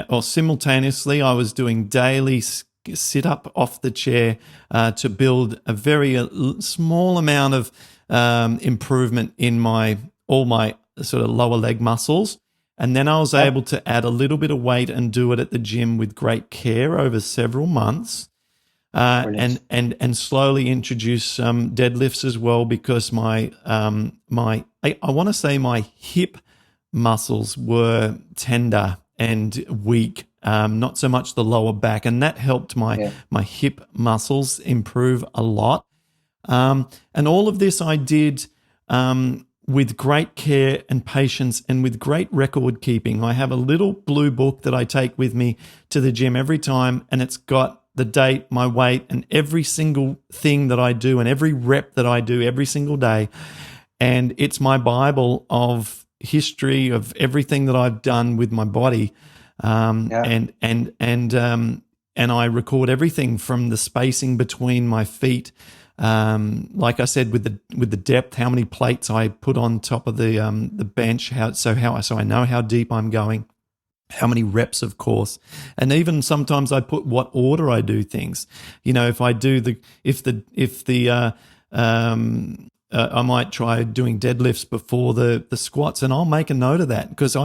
or simultaneously, I was doing daily sit up off the chair to build a very small amount of improvement in all my sort of lower leg muscles. And then I was able to add a little bit of weight and do it at the gym with great care over several months, and slowly introduce some deadlifts as well, because I want to say my hip muscles were tender and weak, not so much the lower back, and that helped my hip muscles improve a lot. And all of this I did with great care and patience and with great record keeping. I have a little blue book that I take with me to the gym every time, and it's got the date, my weight, and every single thing that I do and every rep that I do every single day. And it's my Bible of history of everything that I've done with my body. And I record everything from the spacing between my feet, like I said, with the depth, how many plates I put on top of the bench, so I know how deep I'm going, how many reps, of course, and even sometimes I put what order I do things. You know, if I do I might try doing deadlifts before the squats, and I'll make a note of that, because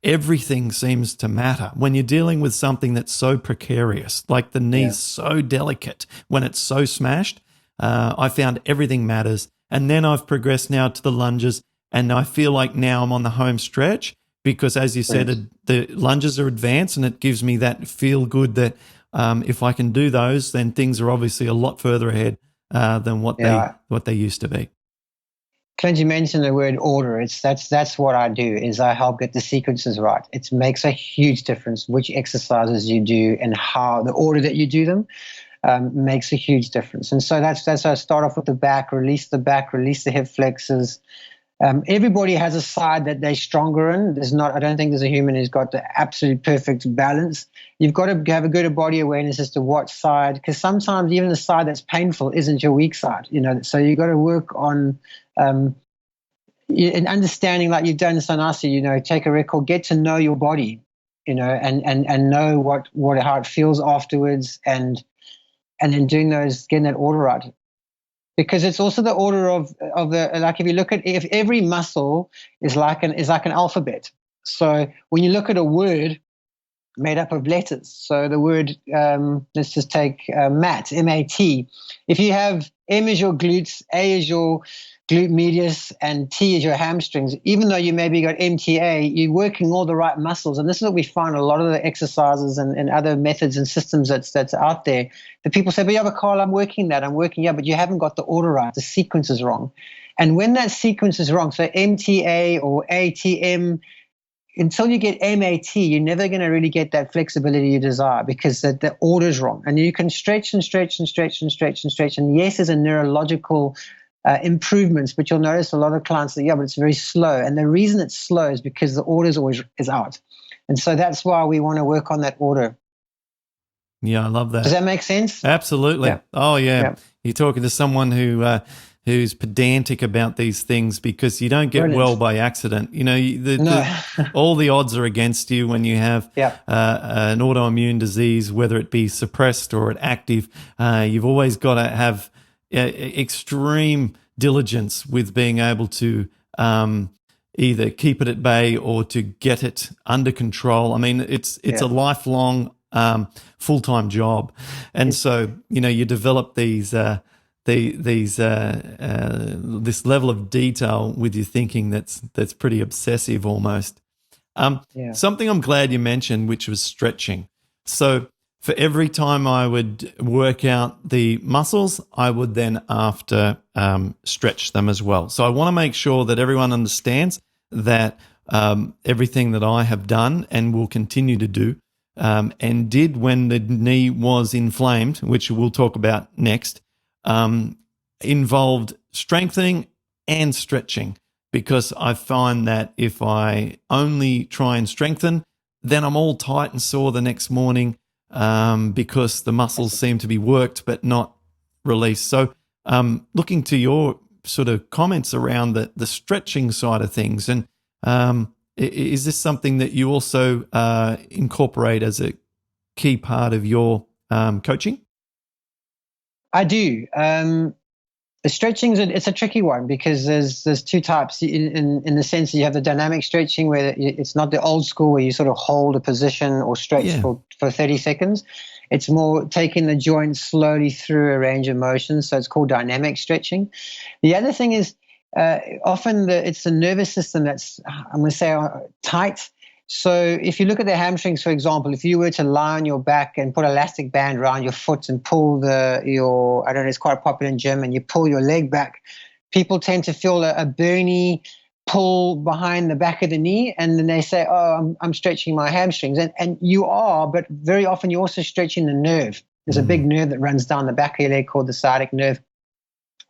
everything seems to matter when you're dealing with something that's so precarious, like the knee's so delicate when it's so smashed. I found everything matters. And then I've progressed now to the lunges, and I feel like now I'm on the home stretch, because as you said, the lunges are advanced, and it gives me that feel good that if I can do those, then things are obviously a lot further ahead than what they used to be. Clint, you mentioned the word order. That's what I do, is I help get the sequences right. It makes a huge difference which exercises you do and how the order that you do them. Makes a huge difference. And so that's how I start off with the back, release the hip flexors. Everybody has a side that they're stronger in. I don't think there's a human who's got the absolute perfect balance. You've got to have a good body awareness as to what side, because sometimes even the side that's painful isn't your weak side, you know. So you've got to work on in understanding, like you've done so nicely, you know, take a record, get to know your body, you know, and know how it feels afterwards, and then getting that order right. Because it's also the order of the, like if you look at, if every muscle is like an alphabet. So when you look at a word made up of letters, so the word, let's just take mat, M-A-T. If you have M is your glutes, A is your glute medius, and T is your hamstrings, even though you maybe got MTA, you're working all the right muscles. And this is what we find a lot of the exercises and other methods and systems that's out there. The people say, but Carl, I'm working, but you haven't got the order right. The sequence is wrong. And when that sequence is wrong, so MTA or ATM, until you get MAT, you're never going to really get that flexibility you desire, because the order is wrong. And you can stretch and stretch and stretch and stretch and stretch. And yes, there's a neurological improvements, but you'll notice a lot of clients say, yeah, but it's very slow. And the reason it's slow is because the order is out. And so that's why we want to work on that order. Yeah, I love that. Does that make sense? Absolutely. Yeah. Oh, yeah. Yeah. You're talking to someone who's pedantic about these things, because you don't get Brilliant. well by accident. You know, No. all the odds are against you when you have Yeah. an autoimmune disease, whether it be suppressed or active. You've always got to have extreme diligence with being able to either keep it at bay or to get it under control. I mean, it's a lifelong full-time job, and so you develop these this level of detail with your thinking that's pretty obsessive almost. Something I'm glad you mentioned, which was stretching. So for every time I would work out the muscles, I would then after stretch them as well. So I want to make sure that everyone understands that everything that I have done and will continue to do and did when the knee was inflamed, which we'll talk about next, involved strengthening and stretching, because I find that if I only try and strengthen, then I'm all tight and sore the next morning because the muscles seem to be worked but not released. So looking to your sort of comments around the stretching side of things, and is this something that you also incorporate as a key part of your coaching? I do. The stretching it's a tricky one, because there's two types in the sense that you have the dynamic stretching, where it's not the old school where you sort of hold a position or stretch for 30 seconds. It's more taking the joint slowly through a range of motion, so it's called dynamic stretching. The other thing is often it's the nervous system that's, I'm going to say, tight. So if you look at the hamstrings, for example, if you were to lie on your back and put an elastic band around your foot and pull I don't know, it's quite popular in gym, and you pull your leg back, people tend to feel a burny pull behind the back of the knee, and then they say, oh, I'm stretching my hamstrings. And you are, but very often you're also stretching the nerve. There's a big nerve that runs down the back of your leg called the sciatic nerve.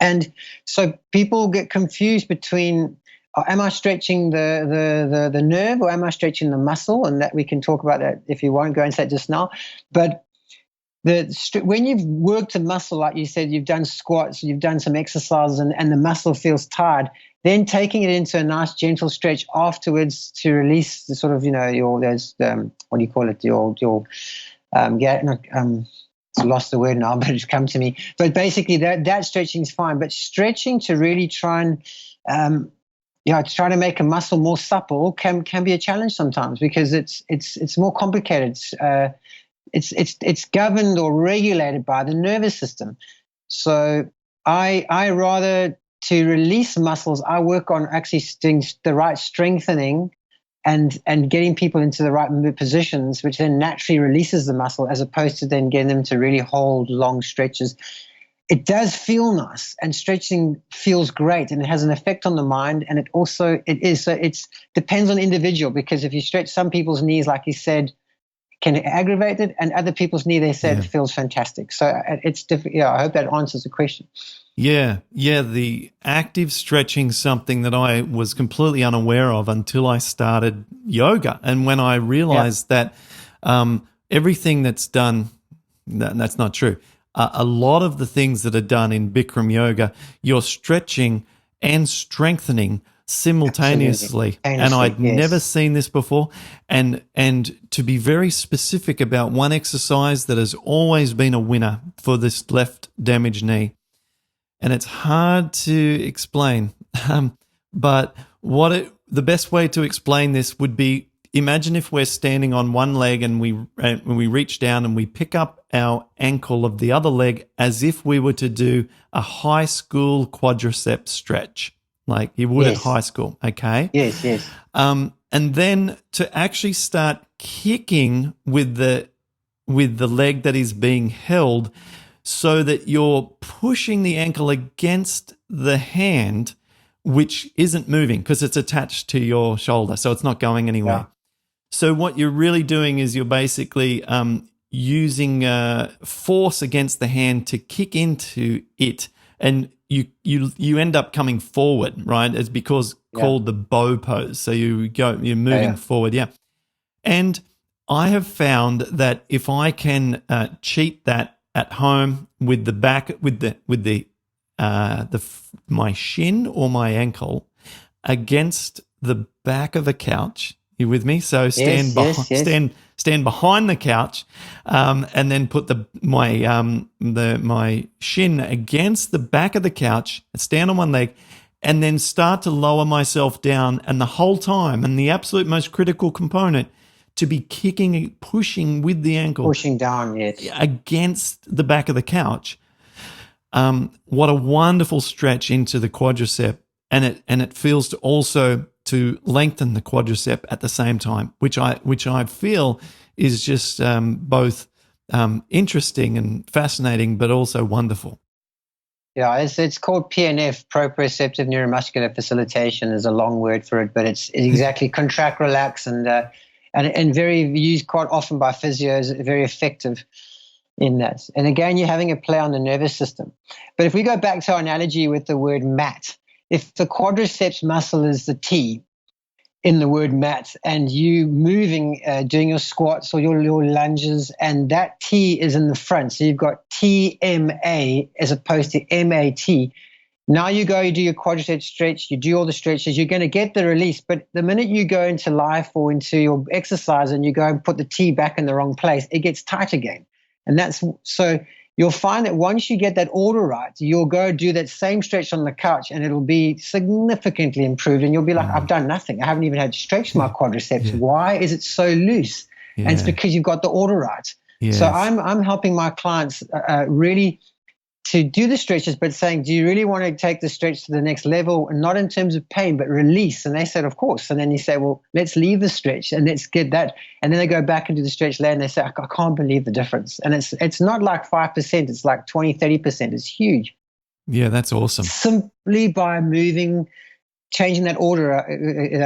And so people get confused between, am I stretching the nerve or am I stretching the muscle? And that we can talk about that if you won't go into that just now. But when you've worked a muscle, like you said, you've done squats, you've done some exercises, and the muscle feels tired, then taking it into a nice gentle stretch afterwards to release the sort of, what do you call it? I lost the word now, but it's come to me. But basically that stretching is fine. But stretching to really try and try to make a muscle more supple can be a challenge sometimes, because it's more complicated. It's governed or regulated by the nervous system. So I rather, to release muscles, I work on actually doing the right strengthening and getting people into the right positions, which then naturally releases the muscle, as opposed to then getting them to really hold long stretches. It does feel nice, and stretching feels great, and it has an effect on the mind. And it depends on the individual, because if you stretch some people's knees, like you said, can aggravate it, and other people's knee, they said, it feels fantastic. So it's different. I hope that answers the question. Yeah. The active stretching, something that I was completely unaware of until I started yoga. And when I realized that everything that's done, that's not true. A lot of the things that are done in Bikram yoga, you're stretching and strengthening simultaneously. And I'd never seen this before. And to be very specific about one exercise that has always been a winner for this left damaged knee, and it's hard to explain, but the best way to explain this would be, imagine if we're standing on one leg and we reach down and we pick up our ankle of the other leg as if we were to do a high school quadricep stretch, like you would at high school, okay? Yes. And then to actually start kicking with the leg that is being held, so that you're pushing the ankle against the hand, which isn't moving because it's attached to your shoulder, so it's not going anywhere. Yeah. So what you're really doing is you're basically using force against the hand to kick into it and you end up coming forward, right? It's because called the bow pose. So you're moving forward, And I have found that if I can cheat that at home with the back, my shin or my ankle against the back of a couch. You with me? So stand behind the couch, and then put my shin against the back of the couch, stand on one leg, and then start to lower myself down. And the whole time, and the absolute most critical component, to be pushing with the ankle, pushing down, against the back of the couch. What a wonderful stretch into the quadricep, and it feels to lengthen the quadricep at the same time, which I feel is just both interesting and fascinating, but also wonderful. Yeah, it's called PNF, proprioceptive neuromuscular facilitation, is a long word for it, but it's exactly contract, relax, and very used quite often by physios, very effective in that. And again, you're having a play on the nervous system. But if we go back to our analogy with the word mat, if the quadriceps muscle is the T in the word mat, and you moving, doing your squats or your lunges, and that T is in the front, so you've got TMA as opposed to MAT. Now you do your quadricep stretch, you do all the stretches, you're going to get the release. But the minute you go into life or into your exercise and you go and put the T back in the wrong place, it gets tight again. And so you'll find that once you get that order right, you'll go do that same stretch on the couch and it'll be significantly improved. And you'll be like, I've done nothing. I haven't even had to stretch my quadriceps. Why is it so loose? And it's because you've got the order right. Yes. So I'm helping my clients really to do the stretches, but saying, do you really want to take the stretch to the next level? And not in terms of pain, but release. And they said, of course. And then you say, well, let's leave the stretch and let's get that. And then they go back and do the stretch later and they say, I can't believe the difference. And it's not like 5%, it's like 20, 30%. It's huge. Yeah, that's awesome. Simply by moving, changing that order.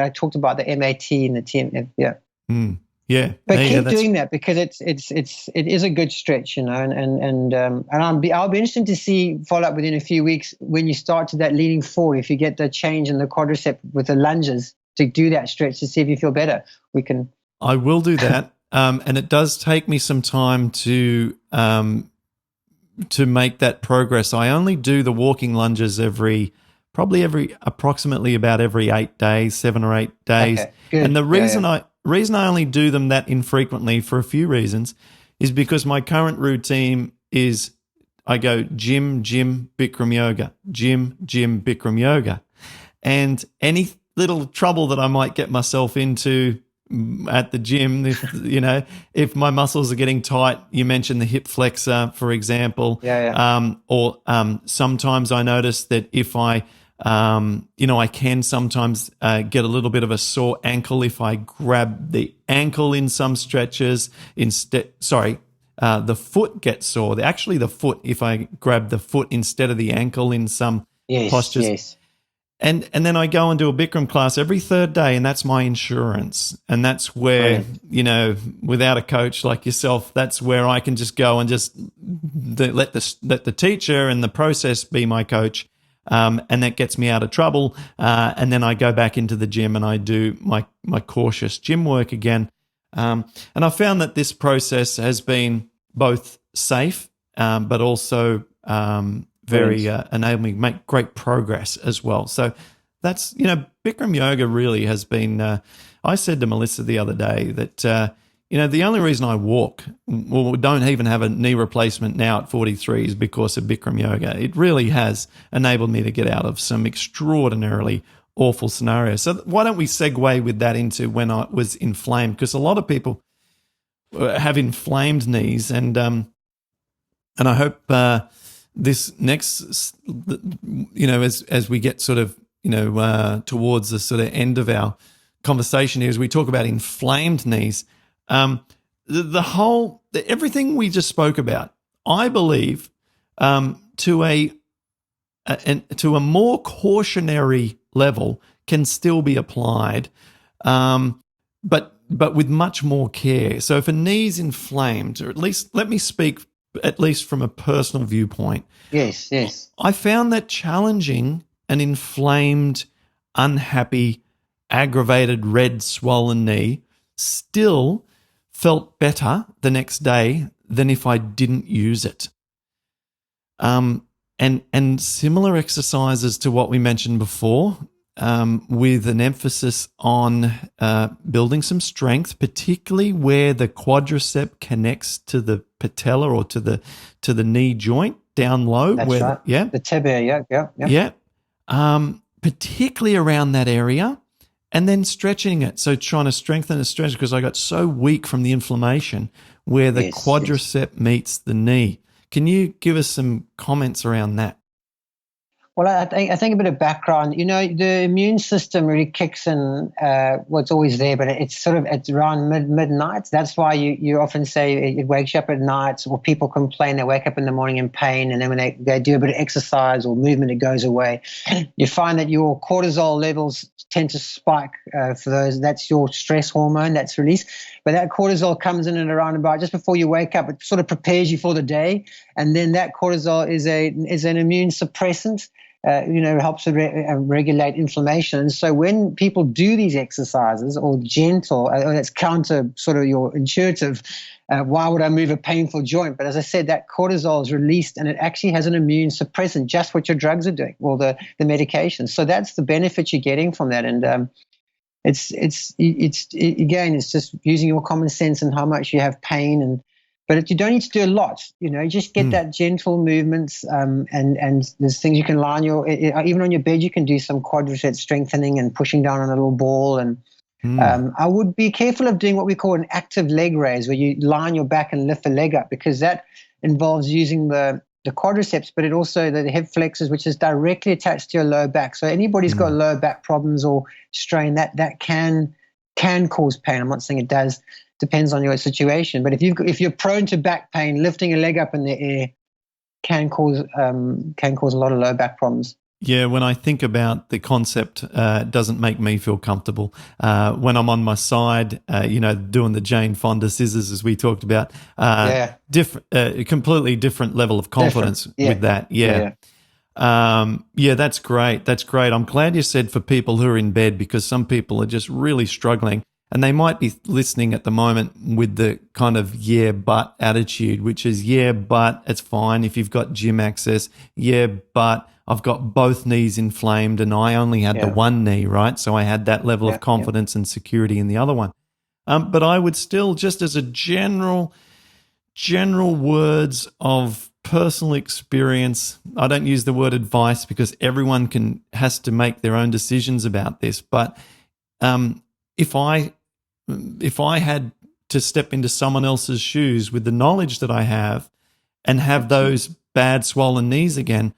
I talked about the MAT and the TMF. Yeah. Yeah, but keep doing that because it is a good stretch, and I'll be interested to see follow up within a few weeks when you start to that leaning forward. If you get the change in the quadricep with the lunges, to do that stretch to see if you feel better. I will do that, and it does take me some time to make that progress. I only do the walking lunges approximately about every 8 days, 7 or 8 days, okay, and the reason I only do them that infrequently for a few reasons is because my current routine is I go gym, Bikram yoga, gym, Bikram yoga. And any little trouble that I might get myself into at the gym, if my muscles are getting tight, you mentioned the hip flexor, for example. Or sometimes I notice that if I I can sometimes get a little bit of a sore ankle if I grab the ankle in some stretches. The foot gets sore. Actually, the foot, if I grab the foot instead of the ankle in some postures. Yes. And then I go and do a Bikram class every third day, and that's my insurance. And that's where, without a coach like yourself, that's where I can just go and just let the teacher and the process be my coach. And that gets me out of trouble. And then I go back into the gym and I do my cautious gym work again. And I found that this process has been both safe, but also very enabled me to make great progress as well. So that's, Bikram yoga really has been, I said to Melissa the other day that, the only reason I walk, don't even have a knee replacement now at 43 is because of Bikram yoga. It really has enabled me to get out of some extraordinarily awful scenarios. So why don't we segue with that into when I was inflamed? Because a lot of people have inflamed knees, and I hope this next, as we get sort of, towards the sort of end of our conversation here, as we talk about inflamed knees, everything we just spoke about, I believe, to a more cautionary level can still be applied, but with much more care. So if a knee's inflamed, or at least let me speak at least from a personal viewpoint. Yes. I found that challenging an inflamed, unhappy, aggravated, red, swollen knee still felt better the next day than if I didn't use it. And similar exercises to what we mentioned before, with an emphasis on building some strength, particularly where the quadricep connects to the patella or to the knee joint down low. That's right. Yeah, the tibia. Yeah. Particularly around that area, and then stretching it. So trying to strengthen and stretch, because I got so weak from the inflammation where the quadricep meets the knee. Can you give us some comments around that? Well, I think a bit of background. The immune system really kicks in. It's always there, but it's around midnight. That's why you often say it wakes you up at night, or people complain they wake up in the morning in pain, and then when they do a bit of exercise or movement, it goes away. You find that your cortisol levels tend to spike for those. That's your stress hormone that's released. But that cortisol comes in and around about just before you wake up. It sort of prepares you for the day, and then that cortisol is an immune suppressant. Helps to regulate inflammation. And so when people do these exercises, or gentle, that's counter sort of your intuitive, why would I move a painful joint? But as I said, that cortisol is released, and it actually has an immune suppressant, just what your drugs are doing, or the medication. So that's the benefit you're getting from that. And it's just using your common sense and how much you have pain, but you don't need to do a lot. Just get that gentle movements, and there's things you can line even on your bed. You can do some quadricep strengthening and pushing down on a little ball. And I would be careful of doing what we call an active leg raise, where you lie on your back and lift the leg up, because that involves using the quadriceps, but it also the hip flexors, which is directly attached to your lower back. So anybody's got lower back problems or strain, that can cause pain. I'm not saying it does. Depends on your situation, but if you're prone to back pain, lifting a leg up in the air can cause a lot of low back problems. Yeah, when I think about the concept, it doesn't make me feel comfortable. When I'm on my side, doing the Jane Fonda scissors, as we talked about, completely different level of confidence with that. Yeah, that's great. That's great. I'm glad you said for people who are in bed, because some people are just really struggling. And they might be listening at the moment with the kind of yeah, but attitude, which is, yeah, but it's fine if you've got gym access. Yeah, but I've got both knees inflamed and I only had the one knee, right? So I had that level of confidence and security in the other one. But I would still, just as a general words of personal experience, I don't use the word advice because everyone has to make their own decisions about this. But if I had to step into someone else's shoes with the knowledge that I have and have those bad swollen knees again,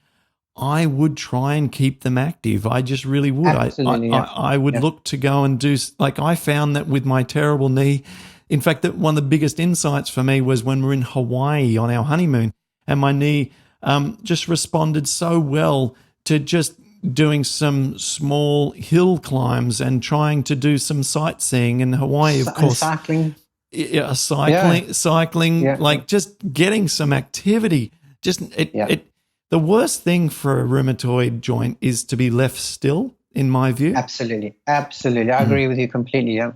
I would try and keep them active. I just really would. I would look to go and do, like I found that with my terrible knee. In fact, that one of the biggest insights for me was when we were in Hawaii on our honeymoon, and my knee just responded so well to just doing some small hill climbs and trying to do some sightseeing in Hawaii, of course. Cycling. Yeah, cycling, like just getting some activity. The worst thing for a rheumatoid joint is to be left still, in my view. Absolutely. I agree with you completely, yeah.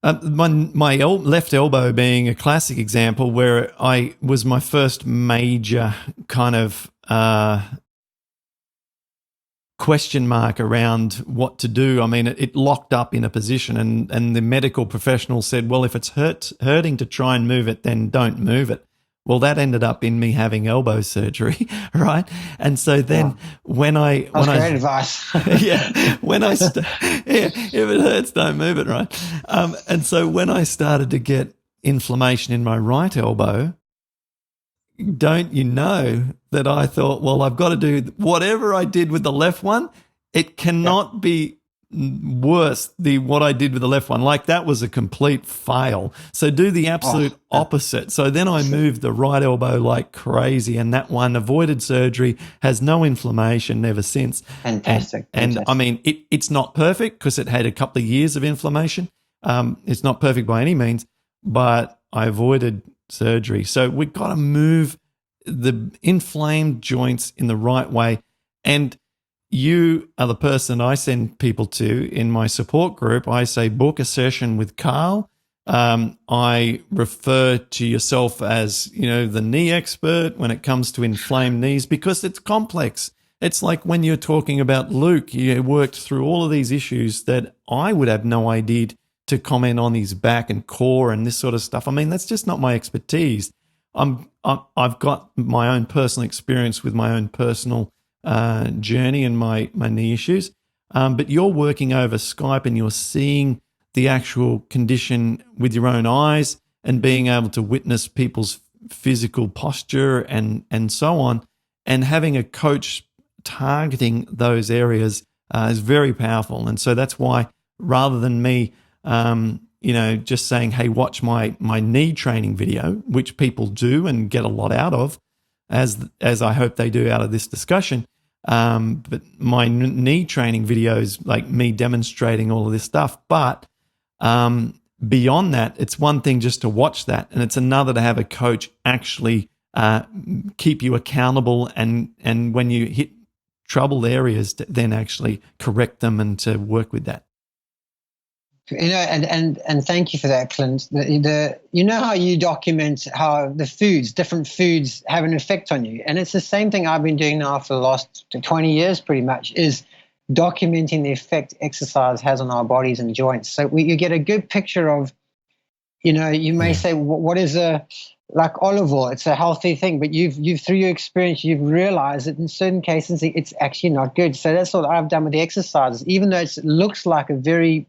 My left elbow being a classic example, where I was my first major kind of question mark around what to do. I mean, it locked up in a position, and the medical professional said, well, if it's hurting to try and move it, then don't move it. Well, that ended up in me having elbow surgery, right? And so then great advice. If it hurts, don't move it, right? And so when I started to get inflammation in my right elbow, don't you know that I thought, well, I've got to do whatever I did with the left one. It cannot be worse what I did with the left one. Like, that was a complete fail. So do the absolute opposite. So then I moved the right elbow like crazy, and that one avoided surgery, has no inflammation ever since. Fantastic. And I mean, it's not perfect because it had a couple of years of inflammation. It's not perfect by any means, but I avoided surgery. So we've got to move the inflamed joints in the right way. And you are the person I send people to in my support group. I say, book a session with Carl. I refer to yourself as, the knee expert when it comes to inflamed knees, because it's complex. It's like when you're talking about Luke, you worked through all of these issues that I would have no idea to comment on his back and core and this sort of stuff. I mean, that's just not my expertise. I've got my own personal experience with my own personal journey and my knee issues. But you're working over Skype and you're seeing the actual condition with your own eyes and being able to witness people's physical posture and so on, and having a coach targeting those areas is very powerful. And so that's why, rather than me just saying, hey, watch my knee training video, which people do and get a lot out of, as I hope they do out of this discussion, but my knee training videos, like me demonstrating all of this stuff. But beyond that, it's one thing just to watch that, and it's another to have a coach actually keep you accountable, and when you hit troubled areas, to then actually correct them and to work with that. And thank you for that, Clint. How you document how different foods have an effect on you, and it's the same thing I've been doing now for the last 20 years, pretty much, is documenting the effect exercise has on our bodies and joints. So you get a good picture of, you may say, what is like olive oil? It's a healthy thing, but you've through your experience, you've realized that in certain cases it's actually not good. So that's what I've done with the exercises. Even though it looks like a very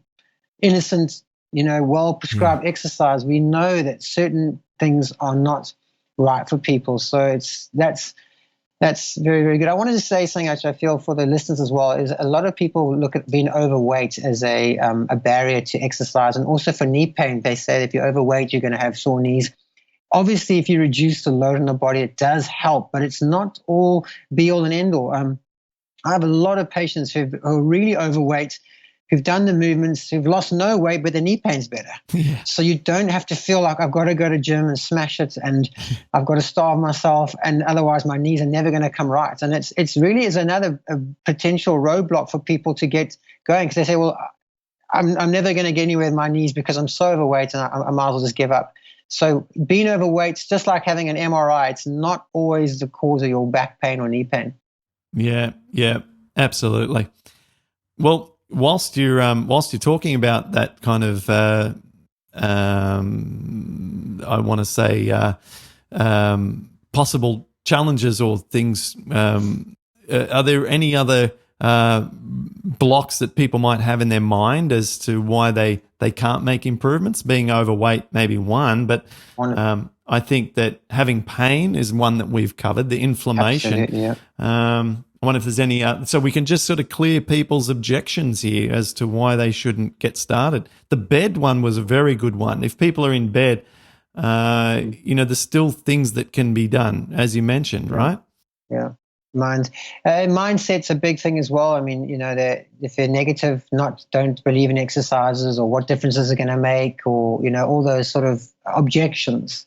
innocent, well-prescribed exercise, we know that certain things are not right for people. So that's very, very good. I wanted to say something which I feel for the listeners as well, is a lot of people look at being overweight as a barrier to exercise. And also for knee pain, they say that if you're overweight, you're going to have sore knees. Obviously, if you reduce the load on the body, it does help, but it's not all be all and end all. I have a lot of patients who are really overweight, who've done the movements, who've lost no weight, but their knee pain's better. Yeah. So you don't have to feel like I've got to go to gym and smash it, and I've got to starve myself, and otherwise my knees are never going to come right. And it's really is another potential roadblock for people to get going, because they say, well, I'm never going to get anywhere with my knees because I'm so overweight, and I might as well just give up. So being overweight, it's just like having an MRI. It's not always the cause of your back pain or knee pain. Yeah, absolutely. Well, whilst you're talking about that kind of, I want to say, possible challenges or things, are there any other blocks that people might have in their mind as to why they can't make improvements? Being overweight may be one, but I think that having pain is one that we've covered, the inflammation. Absolutely, yeah. I wonder if there's any so we can just sort of clear people's objections here as to why they shouldn't get started. The bed one was a very good one. If people are in bed, there's still things that can be done, as you mentioned, right? Yeah. Mindset's a big thing as well. I mean, if they're negative, don't believe in exercises, or what difference is it going to make, or, all those sort of objections.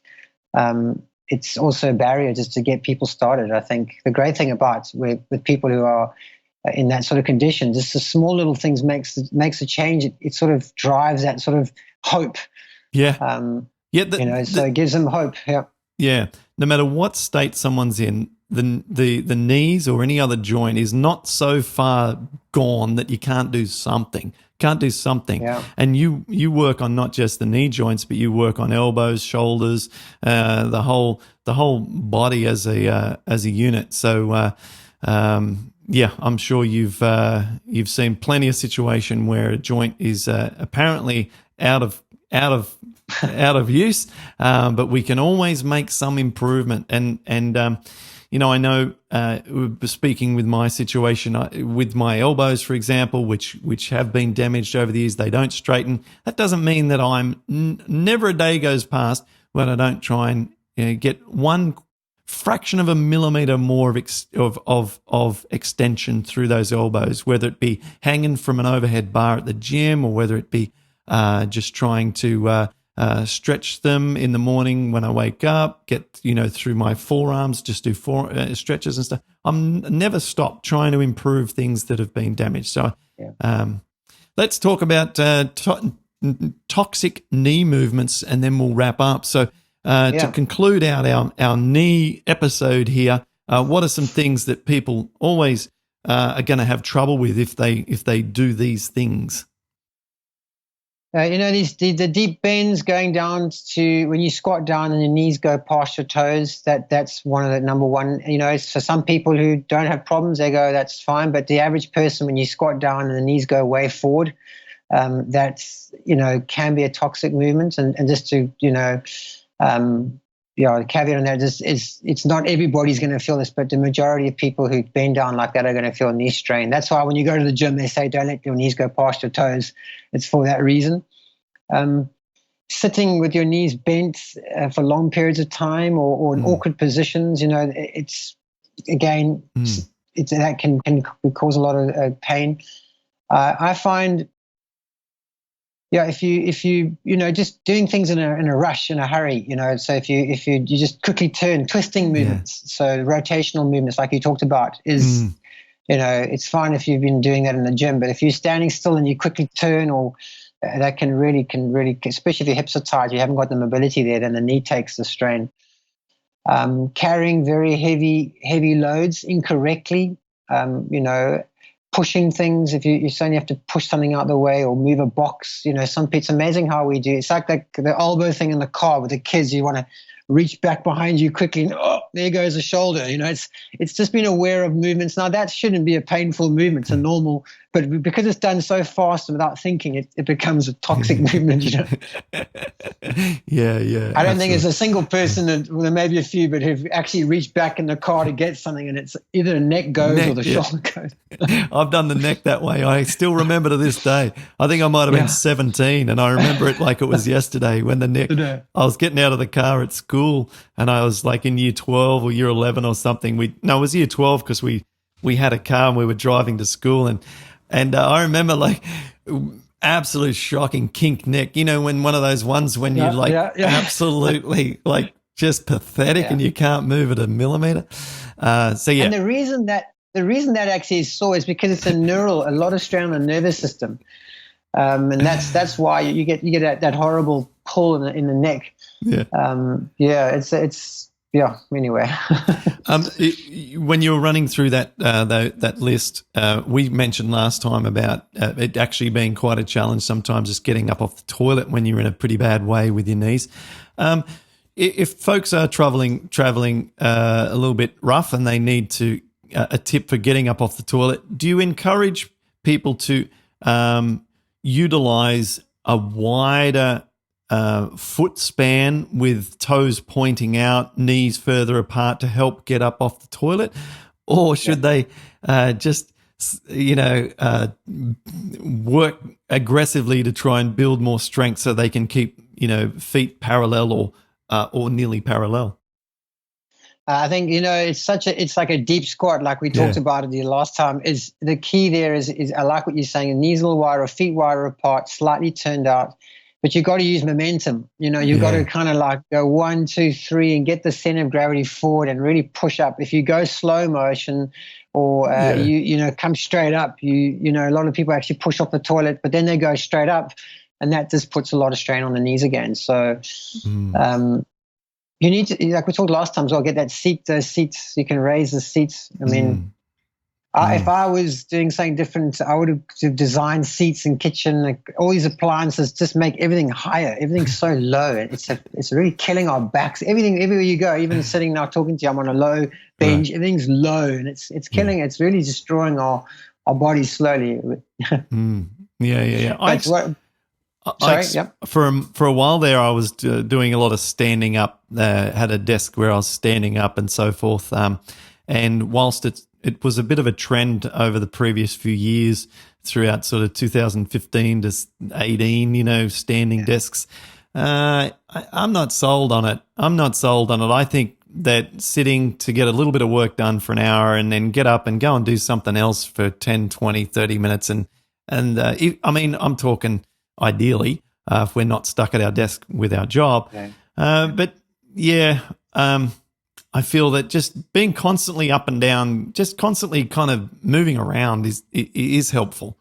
It's also a barrier just to get people started. I think the great thing about with people who are in that sort of condition, just the small little things makes a change. It sort of drives that sort of hope. Yeah. So it gives them hope. Yeah. Yeah. No matter what state someone's in, the knees or any other joint is not so far gone that you can't do something. Yeah. And you work on not just the knee joints, but you work on elbows, shoulders, the whole body as a unit. So I'm sure you've seen plenty of situation where a joint is apparently out of use, but we can always make some improvement. And I know speaking with my situation with my elbows, for example, which have been damaged over the years, they don't straighten. That doesn't mean that I'm never a day goes past when I don't try and get one fraction of a millimeter more of extension through those elbows, whether it be hanging from an overhead bar at the gym, or whether it be just trying to stretch them in the morning when I wake up, get, through my forearms, just do stretches and stuff. I'm never stopped trying to improve things that have been damaged. So let's talk about toxic knee movements, and then we'll wrap up. So to conclude out our knee episode here, what are some things that people always are going to have trouble with if they do these things? The deep bends going down to when you squat down and your knees go past your toes. That's one of the number one. For some people who don't have problems, they go, that's fine. But the average person, when you squat down and the knees go way forward, that's can be a toxic movement. And just to the caveat on that is it's not everybody's going to feel this, but the majority of people who bend down like that are going to feel knee strain. That's why when you go to the gym, they say don't let your knees go past your toes. It's for that reason. Sitting with your knees bent for long periods of time or in awkward positions, it's again, that can cause a lot of pain. I find, if you just doing things in a rush, in a hurry, so if you just quickly turn, twisting movements, so rotational movements like you talked about is, it's fine if you've been doing that in the gym, but if you're standing still and you quickly turn, or that can really, especially if your hips are tight, you haven't got the mobility there, then the knee takes the strain. Carrying very heavy loads incorrectly, pushing things, if you're saying you have to push something out of the way or move a box, it's amazing how we do. It's like the elbow thing in the car with the kids. You want to reach back behind you quickly and there goes the shoulder. It's just being aware of movements. Now that shouldn't be a painful movement, it's a normal, but because it's done so fast and without thinking, it becomes a toxic movement. Yeah. I don't think there's a single person, well, there may be a few, but who've actually reached back in the car to get something, and it's either the neck goes or the shoulder goes. I've done the neck that way. I still remember to this day. I think I might have been 17, and I remember it like it was yesterday when the neck. I was getting out of the car at school, and I was like in year 12 or year 11 or something. It was year 12 because we had a car and we were driving to school, and I remember like absolute shocking kink neck. When one of those ones when you absolutely like just pathetic and you can't move it a millimeter. And the reason that actually is sore is because it's a lot of strain on the nervous system, and that's why you get that horrible pull in the neck. Anyway. When you were running through that list, we mentioned last time about it actually being quite a challenge sometimes, just getting up off the toilet when you're in a pretty bad way with your knees. If folks are traveling a little bit rough and they need to a tip for getting up off the toilet, do you encourage people to utilize a wider foot span with toes pointing out, knees further apart to help get up off the toilet? Or should they just, work aggressively to try and build more strength so they can keep, feet parallel or nearly parallel? I think, it's like a deep squat, like we talked about it the last time. Is the key there is I like what you're saying, knees a little wider, feet wider apart, slightly turned out. But you've got to use momentum. You've got to kind of like go 1, 2, 3 and get the center of gravity forward and really push up. If you go slow motion or come straight up, a lot of people actually push off the toilet, but then they go straight up, and that just puts a lot of strain on the knees again. So you need to, like we talked last time, get that seat, those seats, you can raise the seats. I mean, if I was doing something different, I would have designed seats in kitchen, like all these appliances, just make everything higher. Everything's so low. It's really killing our backs. Everywhere you go, even sitting now talking to you, I'm on a low bench. Everything's low, and it's killing. It's really destroying our bodies slowly. Yeah. For a while there, I was doing a lot of standing up. Had a desk where I was standing up and so forth. And whilst it was a bit of a trend over the previous few years throughout sort of 2015 to 18, standing desks. I'm not sold on it. I think that sitting to get a little bit of work done for an hour and then get up and go and do something else for 10, 20, 30 minutes. I'm talking ideally if we're not stuck at our desk with our job. Okay. But yeah, I feel that just being constantly up and down, just constantly kind of moving around is helpful.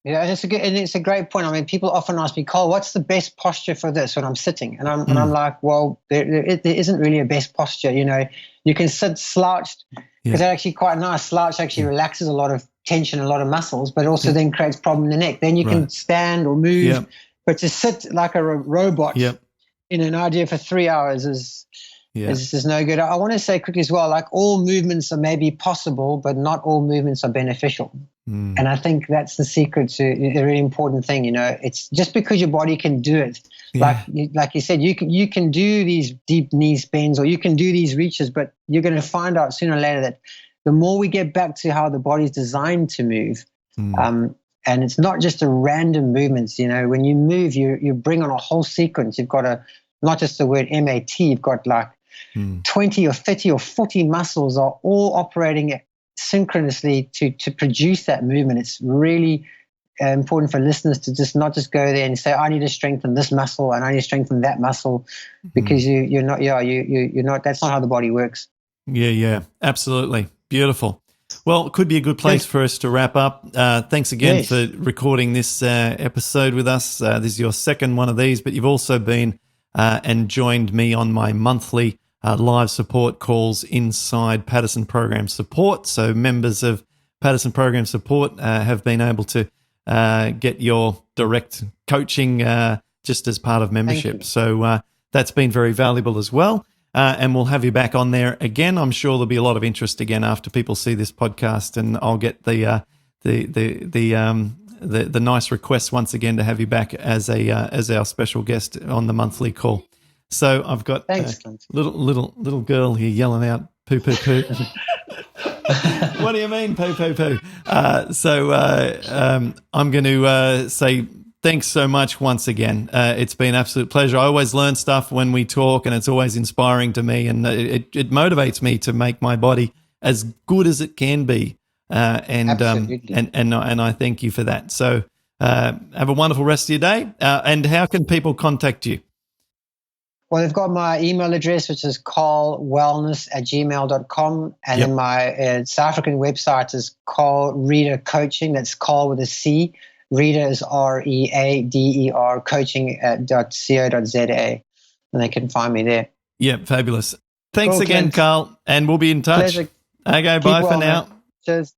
Yeah, and it's a great point. I mean, people often ask me, Cole, what's the best posture for this when I'm sitting? And I'm like, well, there isn't really a best posture. You know, you can sit slouched because they're actually quite nice. Slouch actually relaxes a lot of tension, a lot of muscles, but also then creates problem in the neck. Then you can stand or move, but to sit like a robot in an idea for 3 hours is no good. I want to say quickly as well, like all movements are maybe possible, but not all movements are beneficial. And I think that's the secret to a really important thing. You know, it's just because your body can do it. Like you said, you can do these deep knee bends or you can do these reaches, but you're going to find out sooner or later that the more we get back to how the body's designed to move, and it's not just a random movements. You know, when you move, you bring on a whole sequence. You've got not just the word MAT, you've got like 20 or 30 or 40 muscles are all operating synchronously to produce that movement. It's really important for listeners to just not just go there and say, I need to strengthen this muscle and I need to strengthen that muscle, because you're not, that's not how the body works. Yeah, absolutely. Beautiful. Well, it could be a good place for us to wrap up. Thanks again for recording this episode with us. This is your second one of these, but you've also been and joined me on my monthly live support calls inside Paddison Program Support. So members of Paddison Program Support have been able to get your direct coaching just as part of membership. So that's been very valuable as well. And we'll have you back on there again. I'm sure there'll be a lot of interest again after people see this podcast, and I'll get the nice request once again to have you back as our special guest on the monthly call. So I've got a little girl here yelling out poo poo poo. What do you mean poo poo poo? I'm going to say thanks so much once again. It's been an absolute pleasure. I always learn stuff when we talk, and it's always inspiring to me, and it motivates me to make my body as good as it can be. And I thank you for that. So have a wonderful rest of your day. And how can people contact you? Well, they've got my email address, which is carlwellness@gmail.com. And then my South African website is Carl Reader Coaching. That's Carl with a C. Reader is READER, coaching.co.za. And they can find me there. Yeah, fabulous. Thanks again, Carl. And we'll be in touch. Pleasure. Okay, bye for now. Cheers.